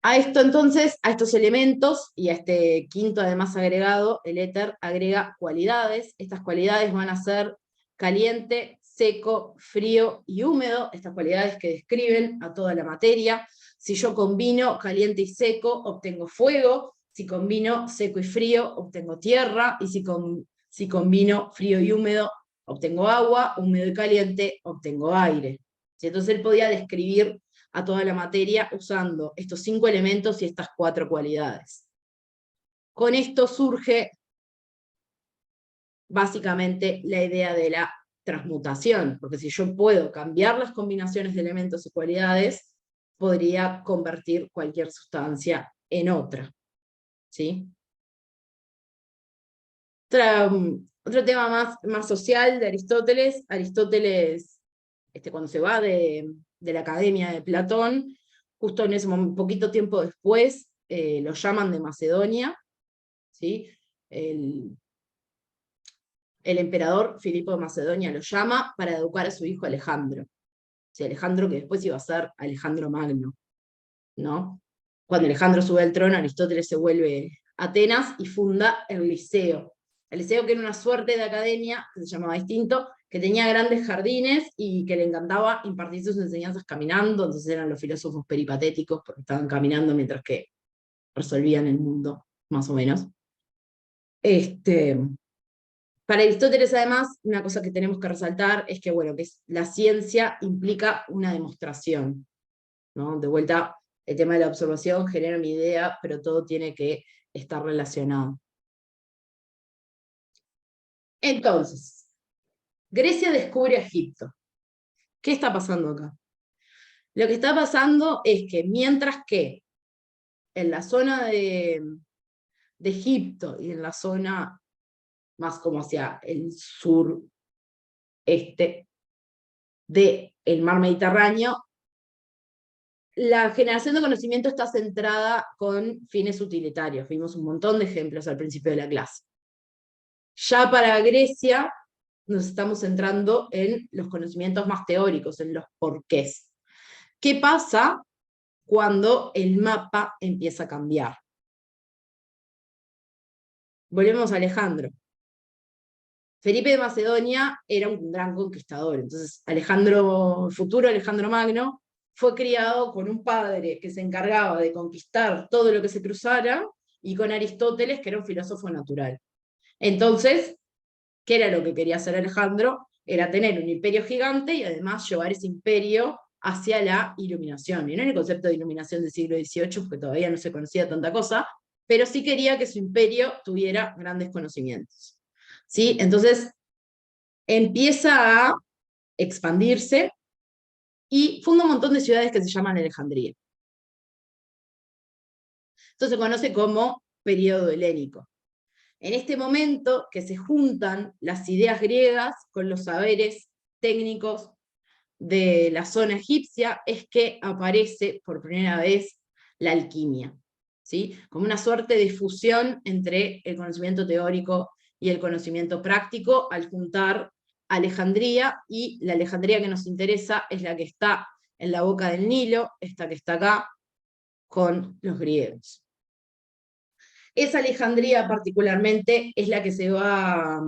Speaker 1: A esto entonces, a estos elementos, y a este quinto además agregado, el éter agrega cualidades. Estas cualidades van a ser caliente, seco, frío y húmedo, estas cualidades que describen a toda la materia. Si yo combino caliente y seco, obtengo fuego; si combino seco y frío, obtengo tierra; y si combino frío y húmedo, obtengo agua; húmedo y caliente, obtengo aire. ¿Sí? Entonces él podía describir a toda la materia usando estos 5 elementos y estas 4 cualidades. Con esto surge básicamente la idea de la transmutación, porque si yo puedo cambiar las combinaciones de elementos y cualidades, podría convertir cualquier sustancia en otra. ¿Sí? Otro tema más social de Aristóteles. Aristóteles, cuando se va de la academia de Platón, justo en ese momento, poquito tiempo después, lo llaman de Macedonia, ¿sí? El emperador Filipo de Macedonia lo llama para educar a su hijo Alejandro. ¿Sí? Alejandro que después iba a ser Alejandro Magno, ¿no? Cuando Alejandro sube al trono, Aristóteles se vuelve a Atenas y funda el Liceo. El Liceo, que era una suerte de academia, que se llamaba distinto, que tenía grandes jardines y que le encantaba impartir sus enseñanzas caminando, entonces eran los filósofos peripatéticos porque estaban caminando mientras que resolvían el mundo, más o menos. Para Aristóteles, además, una cosa que tenemos que resaltar es que, bueno, que la ciencia implica una demostración, ¿no? De vuelta, el tema de la observación genera una idea, pero todo tiene que estar relacionado. Entonces, Grecia descubre a Egipto. ¿Qué está pasando acá? Lo que está pasando es que mientras que en la zona de Egipto y en la zona más como hacia el sur del mar Mediterráneo, la generación de conocimiento está centrada con fines utilitarios. Vimos un montón de ejemplos al principio de la clase. Ya para Grecia nos estamos centrando en los conocimientos más teóricos, en los porqués. ¿Qué pasa cuando el mapa empieza a cambiar? Volvemos a Alejandro. Felipe de Macedonia era un gran conquistador, entonces Alejandro, el futuro Alejandro Magno, fue criado con un padre que se encargaba de conquistar todo lo que se cruzara, y con Aristóteles, que era un filósofo natural. Entonces, ¿qué era lo que quería hacer Alejandro? Era tener un imperio gigante y además llevar ese imperio hacia la iluminación. Y no en el concepto de iluminación del siglo XVIII, porque todavía no se conocía tanta cosa, pero sí quería que su imperio tuviera grandes conocimientos. ¿Sí? Entonces, empieza a expandirse y funda un montón de ciudades que se llaman Alejandría. Esto se conoce como periodo helénico. En este momento que se juntan las ideas griegas con los saberes técnicos de la zona egipcia, es que aparece por primera vez la alquimia, ¿sí? Como una suerte de fusión entre el conocimiento teórico y el conocimiento práctico, al juntar Alejandría, y la Alejandría que nos interesa es la que está en la boca del Nilo, esta que está acá, con los griegos. Esa Alejandría particularmente es la que se va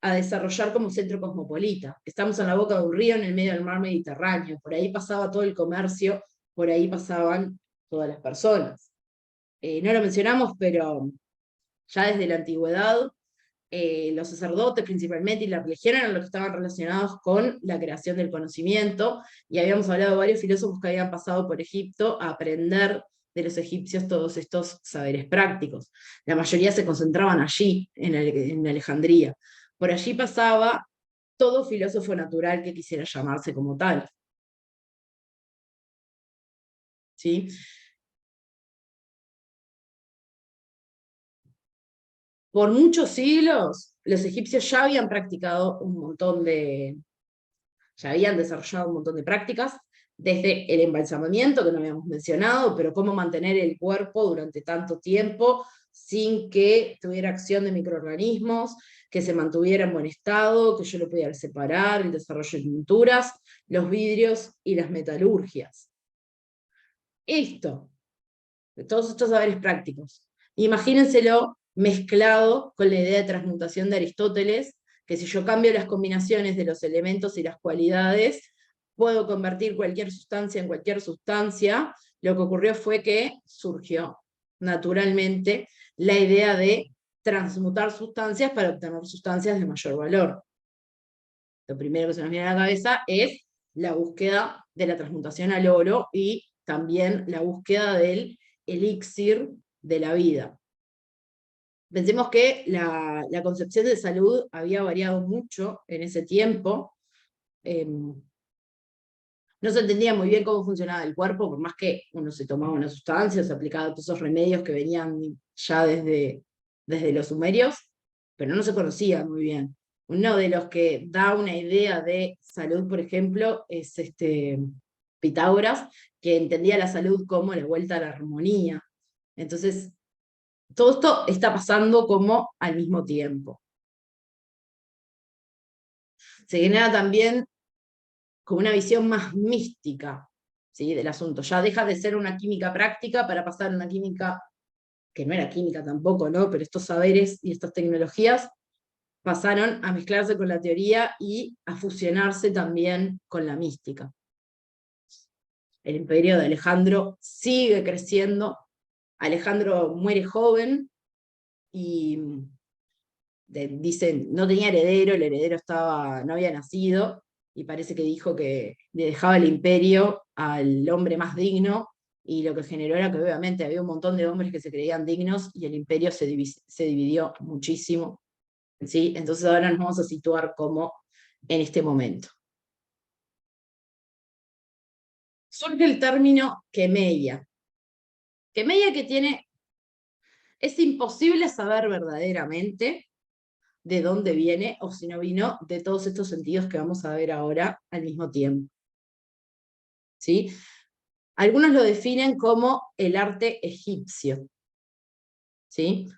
Speaker 1: a desarrollar como centro cosmopolita. Estamos en la boca de un río en el medio del mar Mediterráneo, por ahí pasaba todo el comercio, por ahí pasaban todas las personas. No lo mencionamos, pero ya desde la antigüedad, los sacerdotes principalmente y la religión eran los que estaban relacionados con la creación del conocimiento, y habíamos hablado de varios filósofos que habían pasado por Egipto a aprender de los egipcios todos estos saberes prácticos. La mayoría se concentraban allí, en Alejandría. Por allí pasaba todo filósofo natural que quisiera llamarse como tal. ¿Sí? Por muchos siglos, los egipcios ya habían practicado ya habían desarrollado un montón de prácticas, desde el embalsamamiento, que no habíamos mencionado, pero cómo mantener el cuerpo durante tanto tiempo sin que tuviera acción de microorganismos, que se mantuviera en buen estado, que yo lo pudiera separar, el desarrollo de pinturas, los vidrios y las metalurgias. Todos estos saberes prácticos, imagínenselo mezclado con la idea de transmutación de Aristóteles, que si yo cambio las combinaciones de los elementos y las cualidades, puedo convertir cualquier sustancia en cualquier sustancia. Lo que ocurrió fue que surgió naturalmente la idea de transmutar sustancias para obtener sustancias de mayor valor. Lo primero que se nos viene a la cabeza es la búsqueda de la transmutación al oro y también la búsqueda del elixir de la vida. Pensemos que la concepción de salud había variado mucho en ese tiempo. No se entendía muy bien cómo funcionaba el cuerpo, por más que uno se tomaba una sustancia, se aplicaba todos esos remedios que venían ya desde los sumerios, pero no se conocía muy bien. Uno de los que da una idea de salud, por ejemplo, es Pitágoras, que entendía la salud como la vuelta a la armonía. Entonces, todo esto está pasando como al mismo tiempo. Se genera también como una visión más mística, ¿sí?, del asunto. Ya deja de ser una química práctica para pasar a una química que no era química tampoco, ¿no? Pero estos saberes y estas tecnologías pasaron a mezclarse con la teoría y a fusionarse también con la mística. El imperio de Alejandro sigue creciendo. Alejandro muere joven y dicen, no tenía heredero, el heredero no había nacido, y parece que dijo que le dejaba el imperio al hombre más digno, y lo que generó era que obviamente había un montón de hombres que se creían dignos, y el imperio se dividió muchísimo, ¿sí? Entonces ahora nos vamos a situar como en este momento. Surge el término quemeia. Quemeia que tiene, es imposible saber verdaderamente de dónde viene, o si no vino de todos estos sentidos que vamos a ver ahora al mismo tiempo. ¿Sí? Algunos lo definen como el arte egipcio. ¿Sí?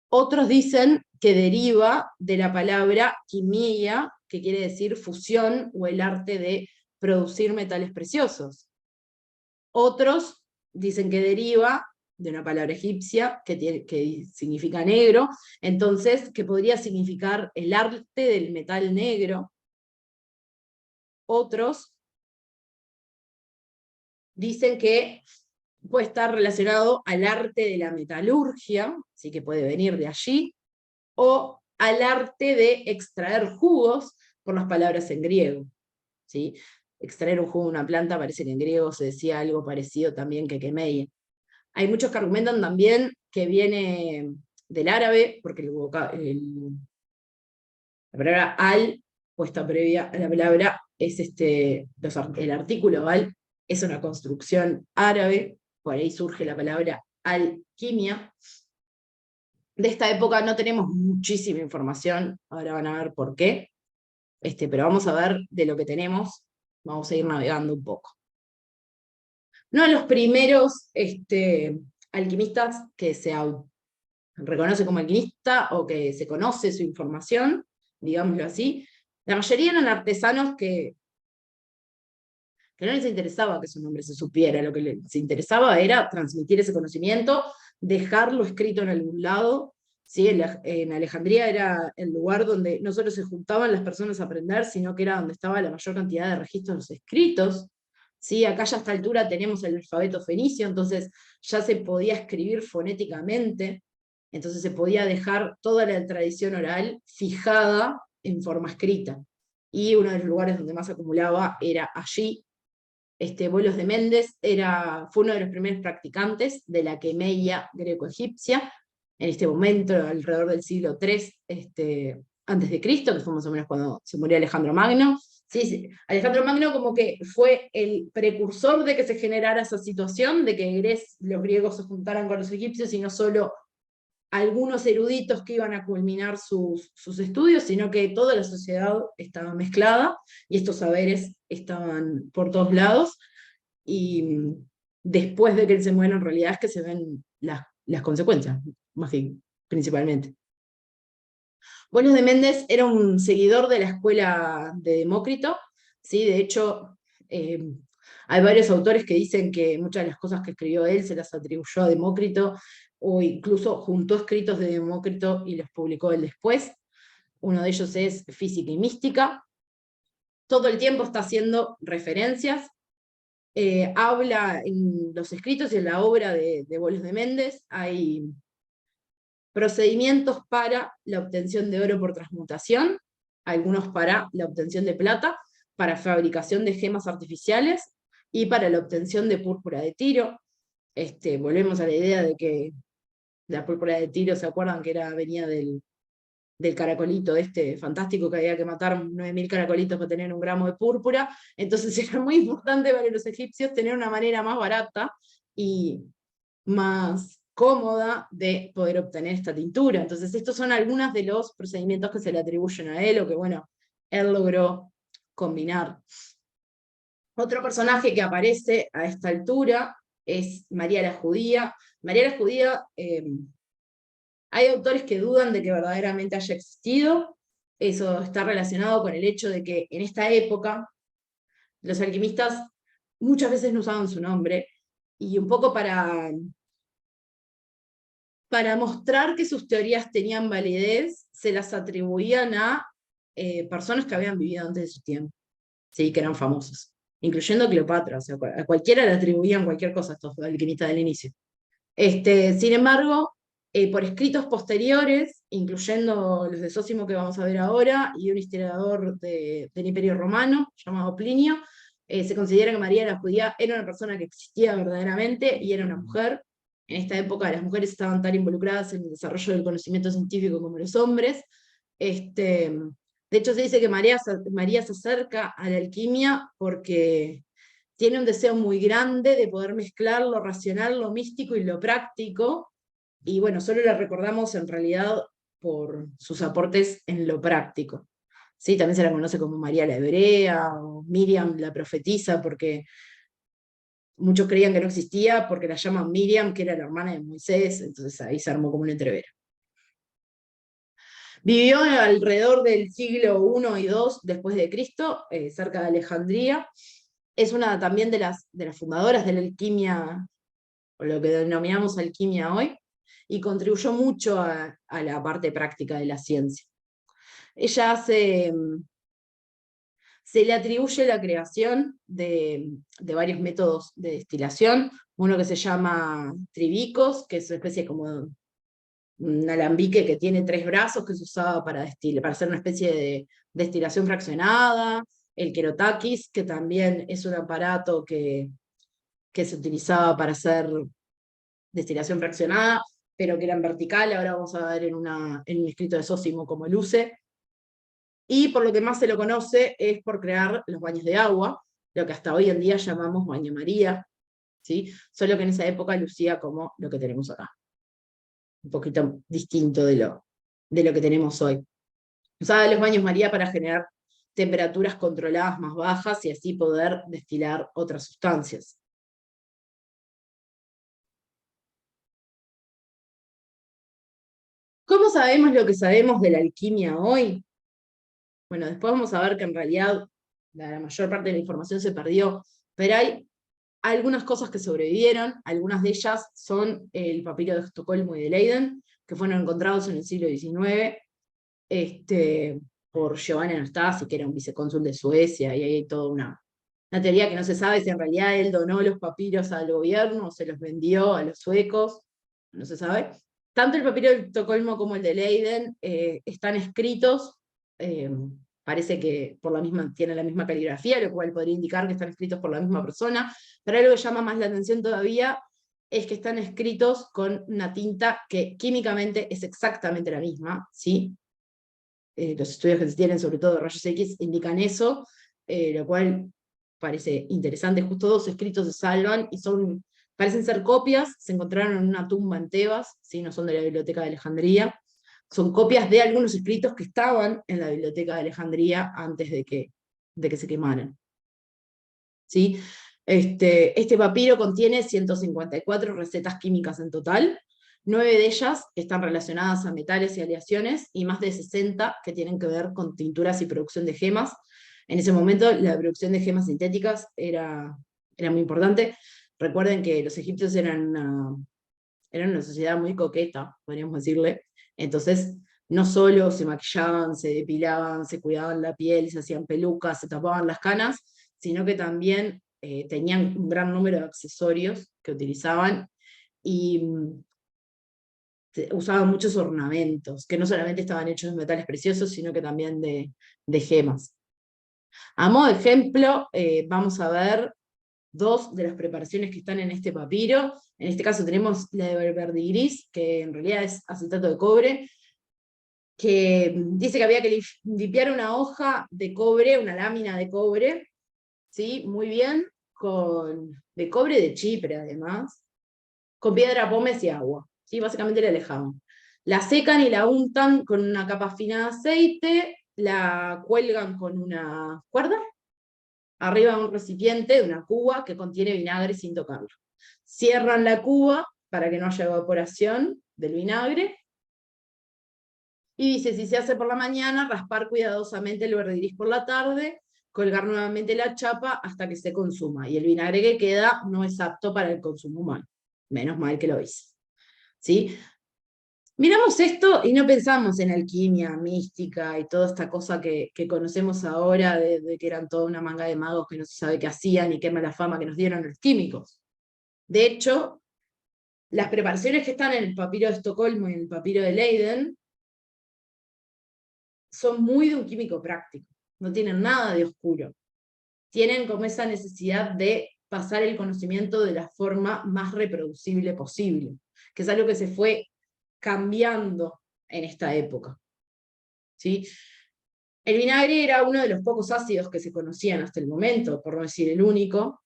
Speaker 1: Otros dicen que deriva de la palabra quimia, que quiere decir fusión o el arte de producir metales preciosos. Otros dicen que deriva de una palabra egipcia que significa negro, entonces que podría significar el arte del metal negro. Otros dicen que puede estar relacionado al arte de la metalurgia, así que puede venir de allí, o al arte de extraer jugos, por las palabras en griego. ¿Sí? Extraer un jugo de una planta, parece que en griego se decía algo parecido también que quemeia. Hay muchos que argumentan también que viene del árabe, porque la palabra al, puesta previa a la palabra, es el artículo al, es una construcción árabe, por ahí surge la palabra alquimia. De esta época no tenemos muchísima información, ahora van a ver por qué, pero vamos a ver de lo que tenemos, vamos a ir navegando un poco. Uno de los primeros alquimistas que se reconoce como alquimista, o que se conoce su información, digámoslo así, la mayoría eran artesanos que no les interesaba que su nombre se supiera, lo que les interesaba era transmitir ese conocimiento, dejarlo escrito en algún lado. ¿Sí? En Alejandría era el lugar donde no solo se juntaban las personas a aprender, sino que era donde estaba la mayor cantidad de registros escritos. ¿Sí? Acá ya a esta altura tenemos el alfabeto fenicio, entonces ya se podía escribir fonéticamente, entonces se podía dejar toda la tradición oral fijada en forma escrita. Y uno de los lugares donde más acumulaba era allí. Bolos de Méndez fue uno de los primeros practicantes de la quemeia greco-egipcia, en este momento, alrededor del siglo III antes de Cristo, que fue más o menos cuando se murió Alejandro Magno. Sí, Alejandro Magno como que fue el precursor de que se generara esa situación, de que los griegos se juntaran con los egipcios y no solo algunos eruditos que iban a culminar sus estudios, sino que toda la sociedad estaba mezclada, y estos saberes estaban por todos lados, y después de que él se muera, en realidad es que se ven las consecuencias, más que principalmente. Bolos de Méndez era un seguidor de la escuela de Demócrito, ¿sí? De hecho, hay varios autores que dicen que muchas de las cosas que escribió él se las atribuyó a Demócrito, o incluso juntó escritos de Demócrito y los publicó él después. Uno de ellos es Física y Mística. Todo el tiempo está haciendo referencias. Habla en los escritos y en la obra de Bolos de Méndez, hay procedimientos para la obtención de oro por transmutación, algunos para la obtención de plata, para fabricación de gemas artificiales y para la obtención de púrpura de Tiro. Volvemos a la idea de que la púrpura de Tiro, ¿se acuerdan que venía del caracolito fantástico, que había que matar 9.000 caracolitos para tener 1 gramo de púrpura? Entonces era muy importante para los egipcios tener una manera más barata y más cómoda de poder obtener esta tintura. Entonces estos son algunos de los procedimientos que se le atribuyen a él, o que bueno, él logró combinar. Otro personaje que aparece a esta altura es María la Judía. María la Judía, hay autores que dudan de que verdaderamente haya existido. Eso está relacionado con el hecho de que en esta época los alquimistas muchas veces no usaban su nombre, y un poco para mostrar que sus teorías tenían validez, se las atribuían a personas que habían vivido antes de su tiempo, ¿sí? Que eran famosos, incluyendo Cleopatra. O sea, a cualquiera le atribuían cualquier cosa a estos alquimistas del inicio. Sin embargo, por escritos posteriores, incluyendo los de Sósimo que vamos a ver ahora, y un historiador del Imperio Romano llamado Plinio, se considera que María la Judía era una persona que existía verdaderamente y era una mujer. En esta época las mujeres estaban tan involucradas en el desarrollo del conocimiento científico como los hombres. De hecho, se dice que María se acerca a la alquimia porque tiene un deseo muy grande de poder mezclar lo racional, lo místico y lo práctico, y bueno, solo la recordamos en realidad por sus aportes en lo práctico. ¿Sí? También se la conoce como María la Hebrea, o Miriam la profetisa, porque muchos creían que no existía, porque la llaman Miriam, que era la hermana de Moisés, entonces ahí se armó como una entrevera. Vivió alrededor del siglo I y II después de Cristo, cerca de Alejandría. Es una también de las fundadoras de la alquimia, o lo que denominamos alquimia hoy, y contribuyó mucho a la parte práctica de la ciencia. Ella se le atribuye la creación de varios métodos de destilación, uno que se llama tribicos, que es una especie como un alambique que tiene 3 brazos, que se usaba para hacer una especie de destilación fraccionada; el kerotakis, que también es un aparato que se utilizaba para hacer destilación fraccionada, pero que era en vertical. Ahora vamos a ver en un escrito de Sósimo cómo luce. Y por lo que más se lo conoce es por crear los baños de agua, lo que hasta hoy en día llamamos baño María, ¿sí? Solo que en esa época lucía como lo que tenemos acá, un poquito distinto de lo que tenemos hoy. Usaba los baños María para generar temperaturas controladas más bajas y así poder destilar otras sustancias. ¿Cómo sabemos lo que sabemos de la alquimia hoy? Bueno, después vamos a ver que en realidad la mayor parte de la información se perdió, pero hay algunas cosas que sobrevivieron. Algunas de ellas son el papiro de Estocolmo y de Leiden, que fueron encontrados en el siglo XIX por Giovanni Anastasi, que era un vicecónsul de Suecia, y ahí hay toda una teoría que no se sabe si en realidad él donó los papiros al gobierno o se los vendió a los suecos, no se sabe. Tanto el papiro de Estocolmo como el de Leiden están escritos, parece que tienen la misma caligrafía, lo cual podría indicar que están escritos por la misma persona, pero algo que llama más la atención todavía es que están escritos con una tinta que químicamente es exactamente la misma, ¿sí? Los estudios que se tienen, sobre todo de rayos X, indican eso, lo cual parece interesante. Justo 2 escritos se salvan y parecen ser copias, se encontraron en una tumba en Tebas, ¿sí? No son de la Biblioteca de Alejandría, son copias de algunos escritos que estaban en la Biblioteca de Alejandría antes de que se quemaran. ¿Sí? Este papiro contiene 154 recetas químicas en total. 9 de ellas están relacionadas a metales y aleaciones, y más de 60 que tienen que ver con tinturas y producción de gemas. En ese momento la producción de gemas sintéticas era muy importante. Recuerden que los egipcios eran una sociedad muy coqueta, podríamos decirle. Entonces, no solo se maquillaban, se depilaban, se cuidaban la piel, se hacían pelucas, se tapaban las canas, sino que también tenían un gran número de accesorios que utilizaban, y usaban muchos ornamentos, que no solamente estaban hechos de metales preciosos, sino que también de gemas. A modo de ejemplo, vamos a ver dos de las preparaciones que están en este papiro. En este caso tenemos la de verdigris, que en realidad es acetato de cobre, que dice que había que limpiar una hoja de cobre, una lámina de cobre, ¿sí? Muy bien, de cobre de Chipre además, con piedra pómez y agua, ¿sí? Básicamente la alejaban. La secan y la untan con una capa fina de aceite, la cuelgan con una cuerda, arriba de un recipiente, de una cuba que contiene vinagre sin tocarlo. Cierran la cuba para que no haya evaporación del vinagre, y dice, si se hace por la mañana, raspar cuidadosamente el verdigris por la tarde, colgar nuevamente la chapa hasta que se consuma, y el vinagre que queda no es apto para el consumo humano. Menos mal que lo hice. ¿Sí? Miramos esto y no pensamos en alquimia, mística y toda esta cosa que conocemos ahora de que eran toda una manga de magos que no se sabe qué hacían y qué mala fama que nos dieron los químicos. De hecho, las preparaciones que están en el papiro de Estocolmo y en el papiro de Leiden son muy de un químico práctico, no tienen nada de oscuro. Tienen como esa necesidad de pasar el conocimiento de la forma más reproducible posible, que es algo que se fue cambiando en esta época. ¿Sí? El vinagre era uno de los pocos ácidos que se conocían hasta el momento, por no decir el único.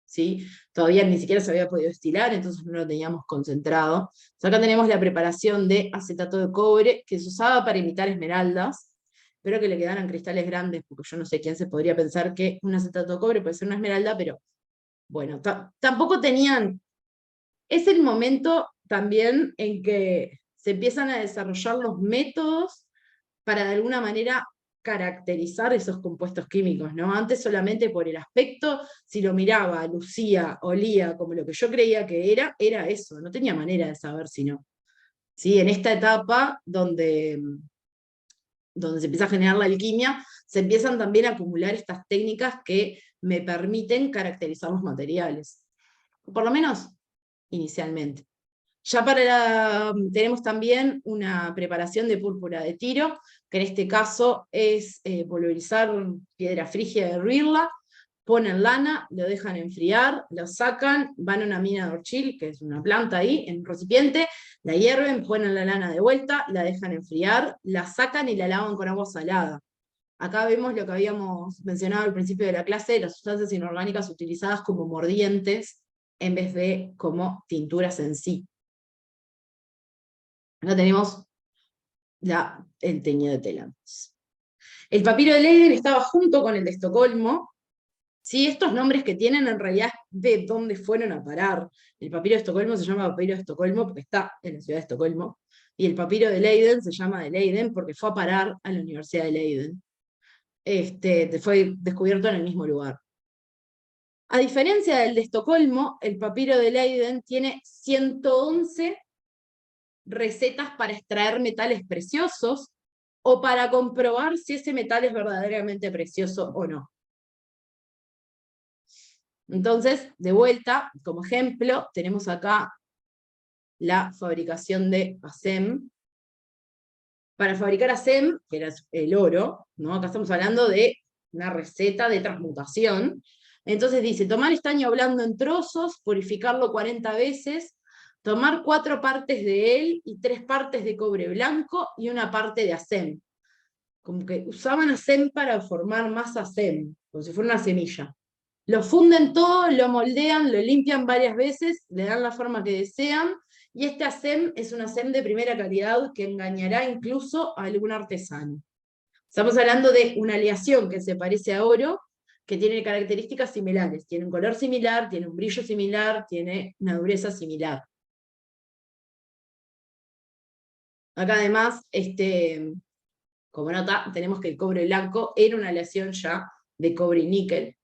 Speaker 1: ¿Sí? Todavía ni siquiera se había podido destilar, entonces no lo teníamos concentrado. Acá tenemos la preparación de acetato de cobre, que se usaba para imitar esmeraldas. Espero que le quedaran cristales grandes, porque yo no sé quién se podría pensar que un acetato de cobre puede ser una esmeralda, pero bueno, tampoco tenían... Es el momento también en que se empiezan a desarrollar los métodos para de alguna manera caracterizar esos compuestos químicos, ¿no? Antes solamente por el aspecto, si lo miraba, lucía, olía como lo que yo creía que era eso, no tenía manera de saber si no. ¿Sí? En esta etapa donde se empieza a generar la alquimia, se empiezan también a acumular estas técnicas que me permiten caracterizar los materiales. Por lo menos inicialmente. Ya tenemos también una preparación de púrpura de tiro, que en este caso es pulverizar piedra frígida, derruirla, ponen lana, lo dejan enfriar, lo sacan, van a una mina de orchil, que es una planta ahí, en un recipiente, la hierven, ponen la lana de vuelta, la dejan enfriar, la sacan y la lavan con agua salada. Acá vemos lo que habíamos mencionado al principio de la clase, las sustancias inorgánicas utilizadas como mordientes en vez de como tinturas en sí. Acá tenemos el teñido de telas. El papiro de Leiden estaba junto con el de Estocolmo. ¿Sí? Estos nombres que tienen en realidad de dónde fueron a parar. El papiro de Estocolmo se llama papiro de Estocolmo porque está en la ciudad de Estocolmo, y el papiro de Leiden se llama de Leiden porque fue a parar a la Universidad de Leiden. Fue descubierto en el mismo lugar. A diferencia del de Estocolmo, el papiro de Leiden tiene 111 recetas para extraer metales preciosos o para comprobar si ese metal es verdaderamente precioso o no. Entonces, de vuelta, como ejemplo, tenemos acá la fabricación de ASEM. Para fabricar ASEM, que era el oro, ¿no? Acá estamos hablando de una receta de transmutación. Entonces dice, tomar estaño blando en trozos, purificarlo 40 veces, tomar 4 partes de él y 3 partes de cobre blanco y una parte de ASEM. Como que usaban ASEM para formar más ASEM, como si fuera una semilla. Lo funden todo, lo moldean, lo limpian varias veces, le dan la forma que desean, y este ASEM es un ASEM de primera calidad que engañará incluso a algún artesano. Estamos hablando de una aleación que se parece a oro, que tiene características similares, tiene un color similar, tiene un brillo similar, tiene una dureza similar. Acá además, como nota, tenemos que el cobre blanco era una aleación ya de cobre y níquel,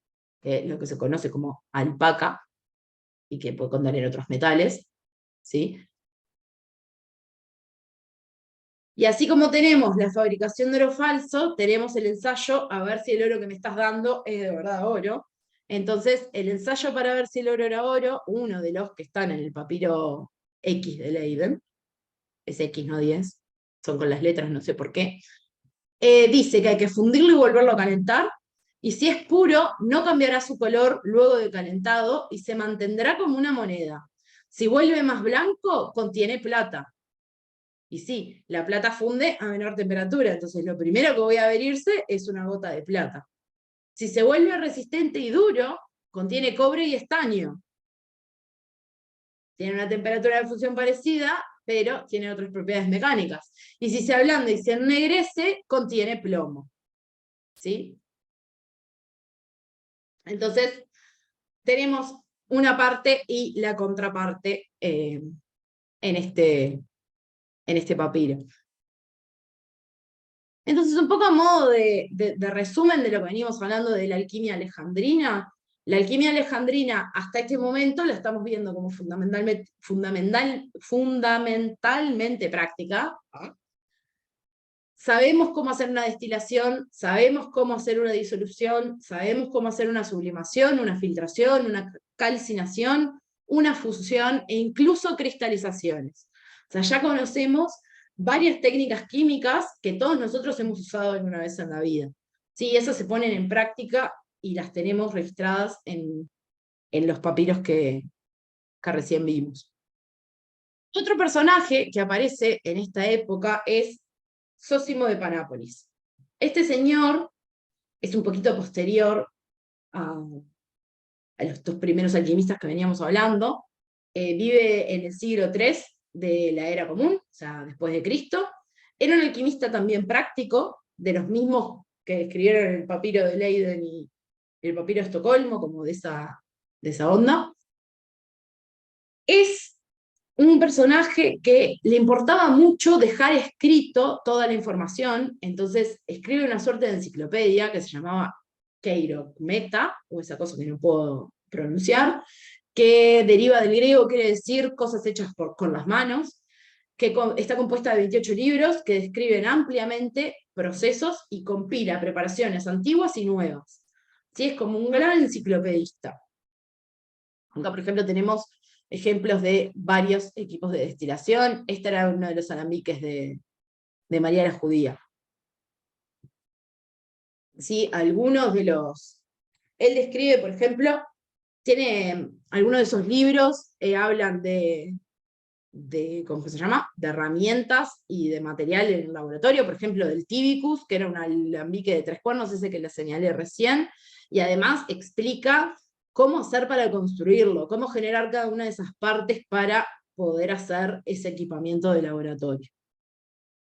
Speaker 1: que es lo que se conoce como alpaca, y que puede contener otros metales, ¿sí? Y así como tenemos la fabricación de oro falso, tenemos el ensayo a ver si el oro que me estás dando es de verdad oro. Entonces, el ensayo para ver si el oro era oro, uno de los que están en el papiro X de Leiden, es X, no 10, son con las letras, no sé por qué, dice que hay que fundirlo y volverlo a calentar, y si es puro, no cambiará su color luego de calentado y se mantendrá como una moneda. Si vuelve más blanco, contiene plata. Y sí, la plata funde a menor temperatura, entonces lo primero que voy a abrirse es una gota de plata. Si se vuelve resistente y duro, contiene cobre y estaño. Tiene una temperatura de fusión parecida, pero tiene otras propiedades mecánicas. Y si se ablanda y se ennegrece, contiene plomo. ¿Sí? Entonces, tenemos una parte y la contraparte en este papiro. Entonces, un poco a modo de resumen de lo que venimos hablando de la alquimia alejandrina, la alquimia alejandrina hasta este momento la estamos viendo como fundamentalmente práctica. Sabemos cómo hacer una destilación, sabemos cómo hacer una disolución, sabemos cómo hacer una sublimación, una filtración, una calcinación, una fusión e incluso cristalizaciones. O sea, ya conocemos varias técnicas químicas que todos nosotros hemos usado alguna vez en la vida. Sí, esas se ponen en práctica y las tenemos registradas en los papiros que recién vimos. Otro personaje que aparece en esta época es Zósimo de Panápolis. Este señor es un poquito posterior a los dos primeros alquimistas que veníamos hablando. Vive en el siglo III de la era común, o sea, después de Cristo. Era un alquimista también práctico, de los mismos que escribieron el papiro de Leiden y el papiro de Estocolmo, como de esa onda. Es un personaje que le importaba mucho dejar escrito toda la información, entonces escribe una suerte de enciclopedia que se llamaba Keirokmeta, o esa cosa que no puedo pronunciar, que deriva del griego, quiere decir cosas hechas con las manos, que está compuesta de 28 libros que describen ampliamente procesos y compila preparaciones antiguas y nuevas. ¿Sí? Es como un gran enciclopedista. Acá, por ejemplo, tenemos ejemplos de varios equipos de destilación. Este era uno de los alambiques de María la Judía. ¿Sí? Algunos de los... Él describe, por ejemplo, tiene algunos de esos libros, hablan ¿cómo se llama? De herramientas y de material en el laboratorio, por ejemplo, del Tibicus, que era un alambique de 3 cuernos, ese que le señalé recién, y además explica cómo hacer para construirlo, cómo generar cada una de esas partes para poder hacer ese equipamiento de laboratorio.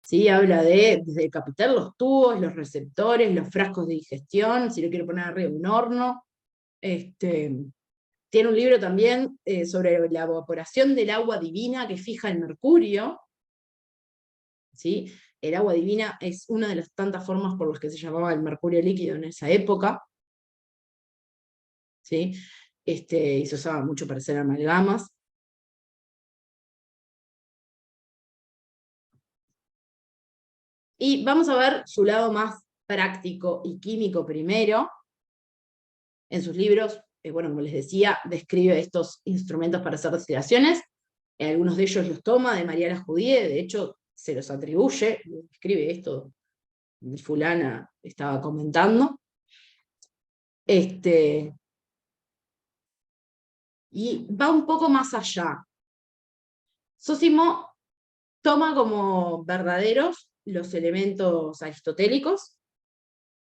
Speaker 1: ¿Sí? Habla desde capitar los tubos, los receptores, los frascos de digestión, si lo quiero poner arriba de un horno. Tiene un libro también sobre la evaporación del agua divina que fija el mercurio. ¿Sí? El agua divina es una de las tantas formas por las que se llamaba el mercurio líquido en esa época. ¿Sí? Y se usaba mucho para hacer amalgamas. Y vamos a ver su lado más práctico y químico primero. En sus libros, bueno, como les decía, describe estos instrumentos para hacer destilaciones. Algunos de ellos los toma de María la Judía, de hecho se los atribuye, escribe esto, fulana estaba comentando. Y va un poco más allá. Zósimo toma como verdaderos los elementos aristotélicos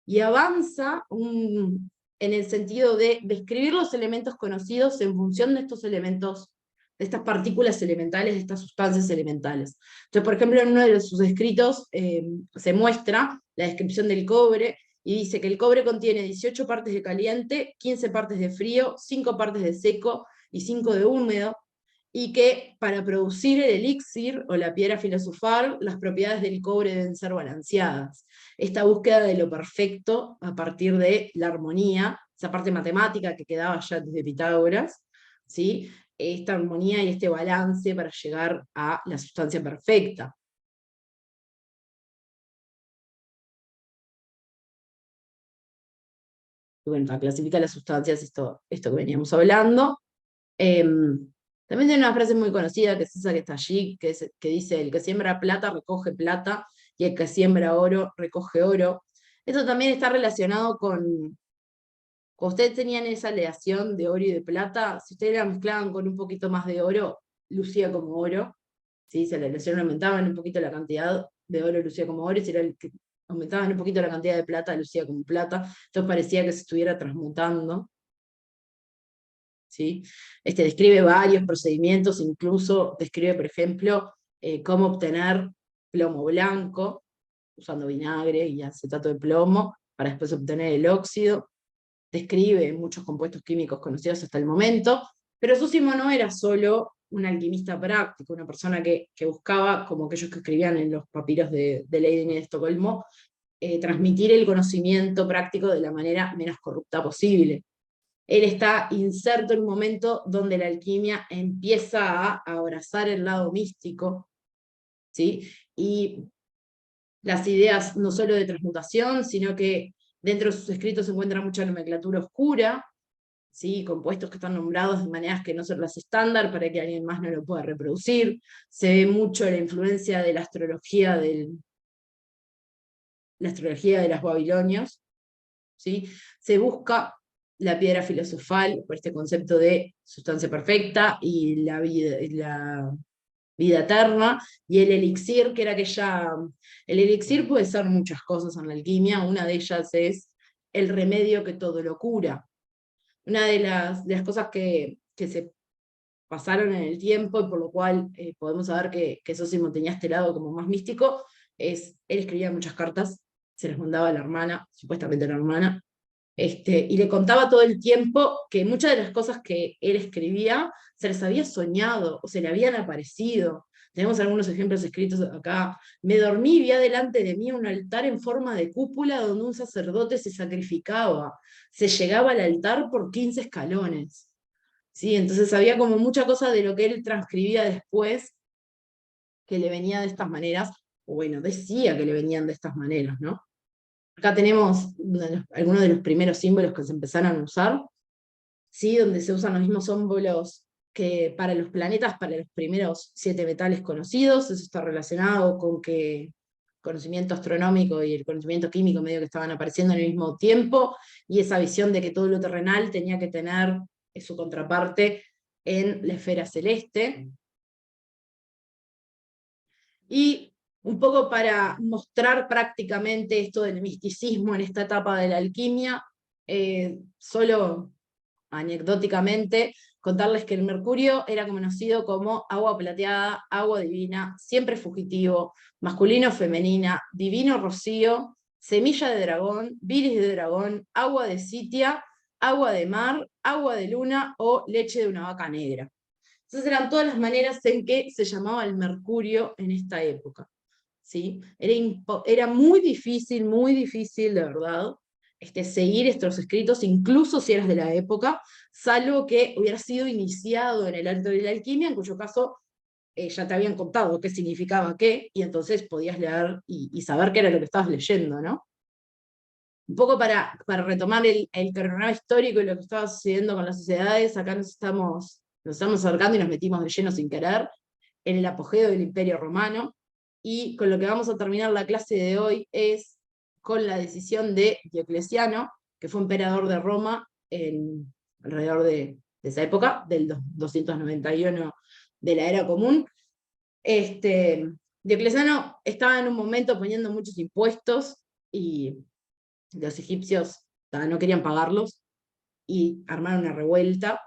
Speaker 1: y avanza en el sentido de describir los elementos conocidos en función de estos elementos, de estas partículas elementales, de estas sustancias elementales. Entonces, por ejemplo, en uno de sus escritos se muestra la descripción del cobre, y dice que el cobre contiene 18 partes de caliente, 15 partes de frío, 5 partes de seco y 5 de húmedo, y que para producir el elixir o la piedra filosofal, las propiedades del cobre deben ser balanceadas. Esta búsqueda de lo perfecto a partir de la armonía, esa parte matemática que quedaba ya desde Pitágoras, ¿sí? Esta armonía y este balance para llegar a la sustancia perfecta. Bueno, para clasificar las sustancias, esto que veníamos hablando. También tiene una frase muy conocida, que es esa que está allí, que dice, el que siembra plata recoge plata, y el que siembra oro recoge oro. Esto también está relacionado con, cuando ustedes tenían esa aleación de oro y de plata, si ustedes la mezclaban con un poquito más de oro, lucía como oro, ¿sí? Si la aleación aumentaban un poquito la cantidad de oro, lucía como oro, y si era el que aumentaban un poquito la cantidad de plata, lucía como plata. Entonces parecía que se estuviera transmutando. ¿Sí? Describe varios procedimientos, incluso describe, por ejemplo, cómo obtener plomo blanco, usando vinagre y acetato de plomo, para después obtener el óxido. Describe muchos compuestos químicos conocidos hasta el momento, pero Zósimo no era solo un alquimista práctico, una persona que buscaba, como aquellos que escribían en los papiros de Leiden y de Estocolmo, transmitir el conocimiento práctico de la manera menos corrupta posible. Él está inserto en un momento donde la alquimia empieza a abrazar el lado místico, ¿sí? Y las ideas no solo de transmutación, sino que dentro de sus escritos se encuentra mucha nomenclatura oscura, ¿sí? Compuestos que están nombrados de maneras que no son las estándar para que alguien más no lo pueda reproducir. Se ve mucho la influencia de la astrología de los babilonios, ¿sí? Se busca la piedra filosofal por este concepto de sustancia perfecta y la vida eterna, y el elixir, que era aquella... El elixir puede ser muchas cosas en la alquimia, una de ellas es el remedio que todo lo cura. Una de las cosas que se pasaron en el tiempo y por lo cual podemos saber que Zósimo tenía este lado como más místico, él escribía muchas cartas, se las mandaba a la hermana, supuestamente a la hermana, y le contaba todo el tiempo que muchas de las cosas que él escribía se las había soñado o se le habían aparecido. Tenemos algunos ejemplos escritos acá. Me dormí y vi delante de mí un altar en forma de cúpula donde un sacerdote se sacrificaba. Se llegaba al altar por 15 escalones. ¿Sí? Entonces había como mucha cosa de lo que él transcribía después que le venía de estas maneras, o bueno, decía que le venían de estas maneras, ¿no? Acá tenemos algunos de los primeros símbolos que se empezaron a usar, ¿sí? Donde se usan los mismos símbolos que para los planetas, para los primeros 7 metales conocidos. Eso está relacionado con que el conocimiento astronómico y el conocimiento químico medio que estaban apareciendo en el mismo tiempo, y esa visión de que todo lo terrenal tenía que tener su contraparte en la esfera celeste. Y un poco para mostrar prácticamente esto del misticismo en esta etapa de la alquimia, solo anecdóticamente, contarles que el mercurio era conocido como agua plateada, agua divina, siempre fugitivo, masculino, femenina, divino rocío, semilla de dragón, viris de dragón, agua de sitia, agua de mar, agua de luna o leche de una vaca negra. Entonces eran todas las maneras en que se llamaba el mercurio en esta época. ¿Sí? Era muy difícil, de verdad, seguir estos escritos, incluso si eras de la época, salvo que hubieras sido iniciado en el arte de la alquimia, en cuyo caso ya te habían contado qué significaba qué, y entonces podías leer y saber qué era lo que estabas leyendo, ¿no? Un poco para retomar el cronograma histórico y lo que estaba sucediendo con las sociedades, acá nos estamos acercando y nos metimos de lleno sin querer en el apogeo del Imperio Romano, y con lo que vamos a terminar la clase de hoy es con la decisión de Diocleciano, que fue emperador de Roma alrededor de esa época, del 291 de la era común. Diocleciano estaba en un momento poniendo muchos impuestos y los egipcios no querían pagarlos y armaron una revuelta,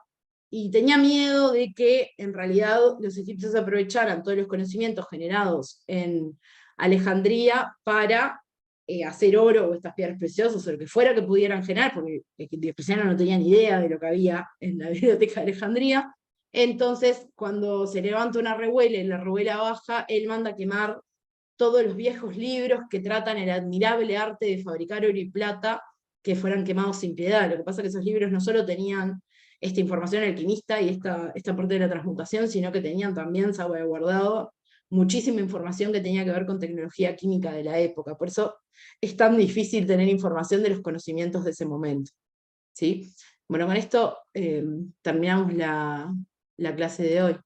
Speaker 1: y tenía miedo de que en realidad los egipcios aprovecharan todos los conocimientos generados en Alejandría para hacer oro o estas piedras preciosas o lo que fuera que pudieran generar, porque Diocleciano no tenía ni idea de lo que había en la biblioteca de Alejandría. Entonces, cuando se levanta una revuela y la revuela baja, él manda quemar todos los viejos libros que tratan el admirable arte de fabricar oro y plata, que fueran quemados sin piedad. Lo que pasa es que esos libros no solo tenían esta información alquimista y esta parte de la transmutación, sino que tenían también salvaguardado muchísima información que tenía que ver con tecnología química de la época. Por eso es tan difícil tener información de los conocimientos de ese momento. ¿Sí? Bueno, con esto terminamos la clase de hoy.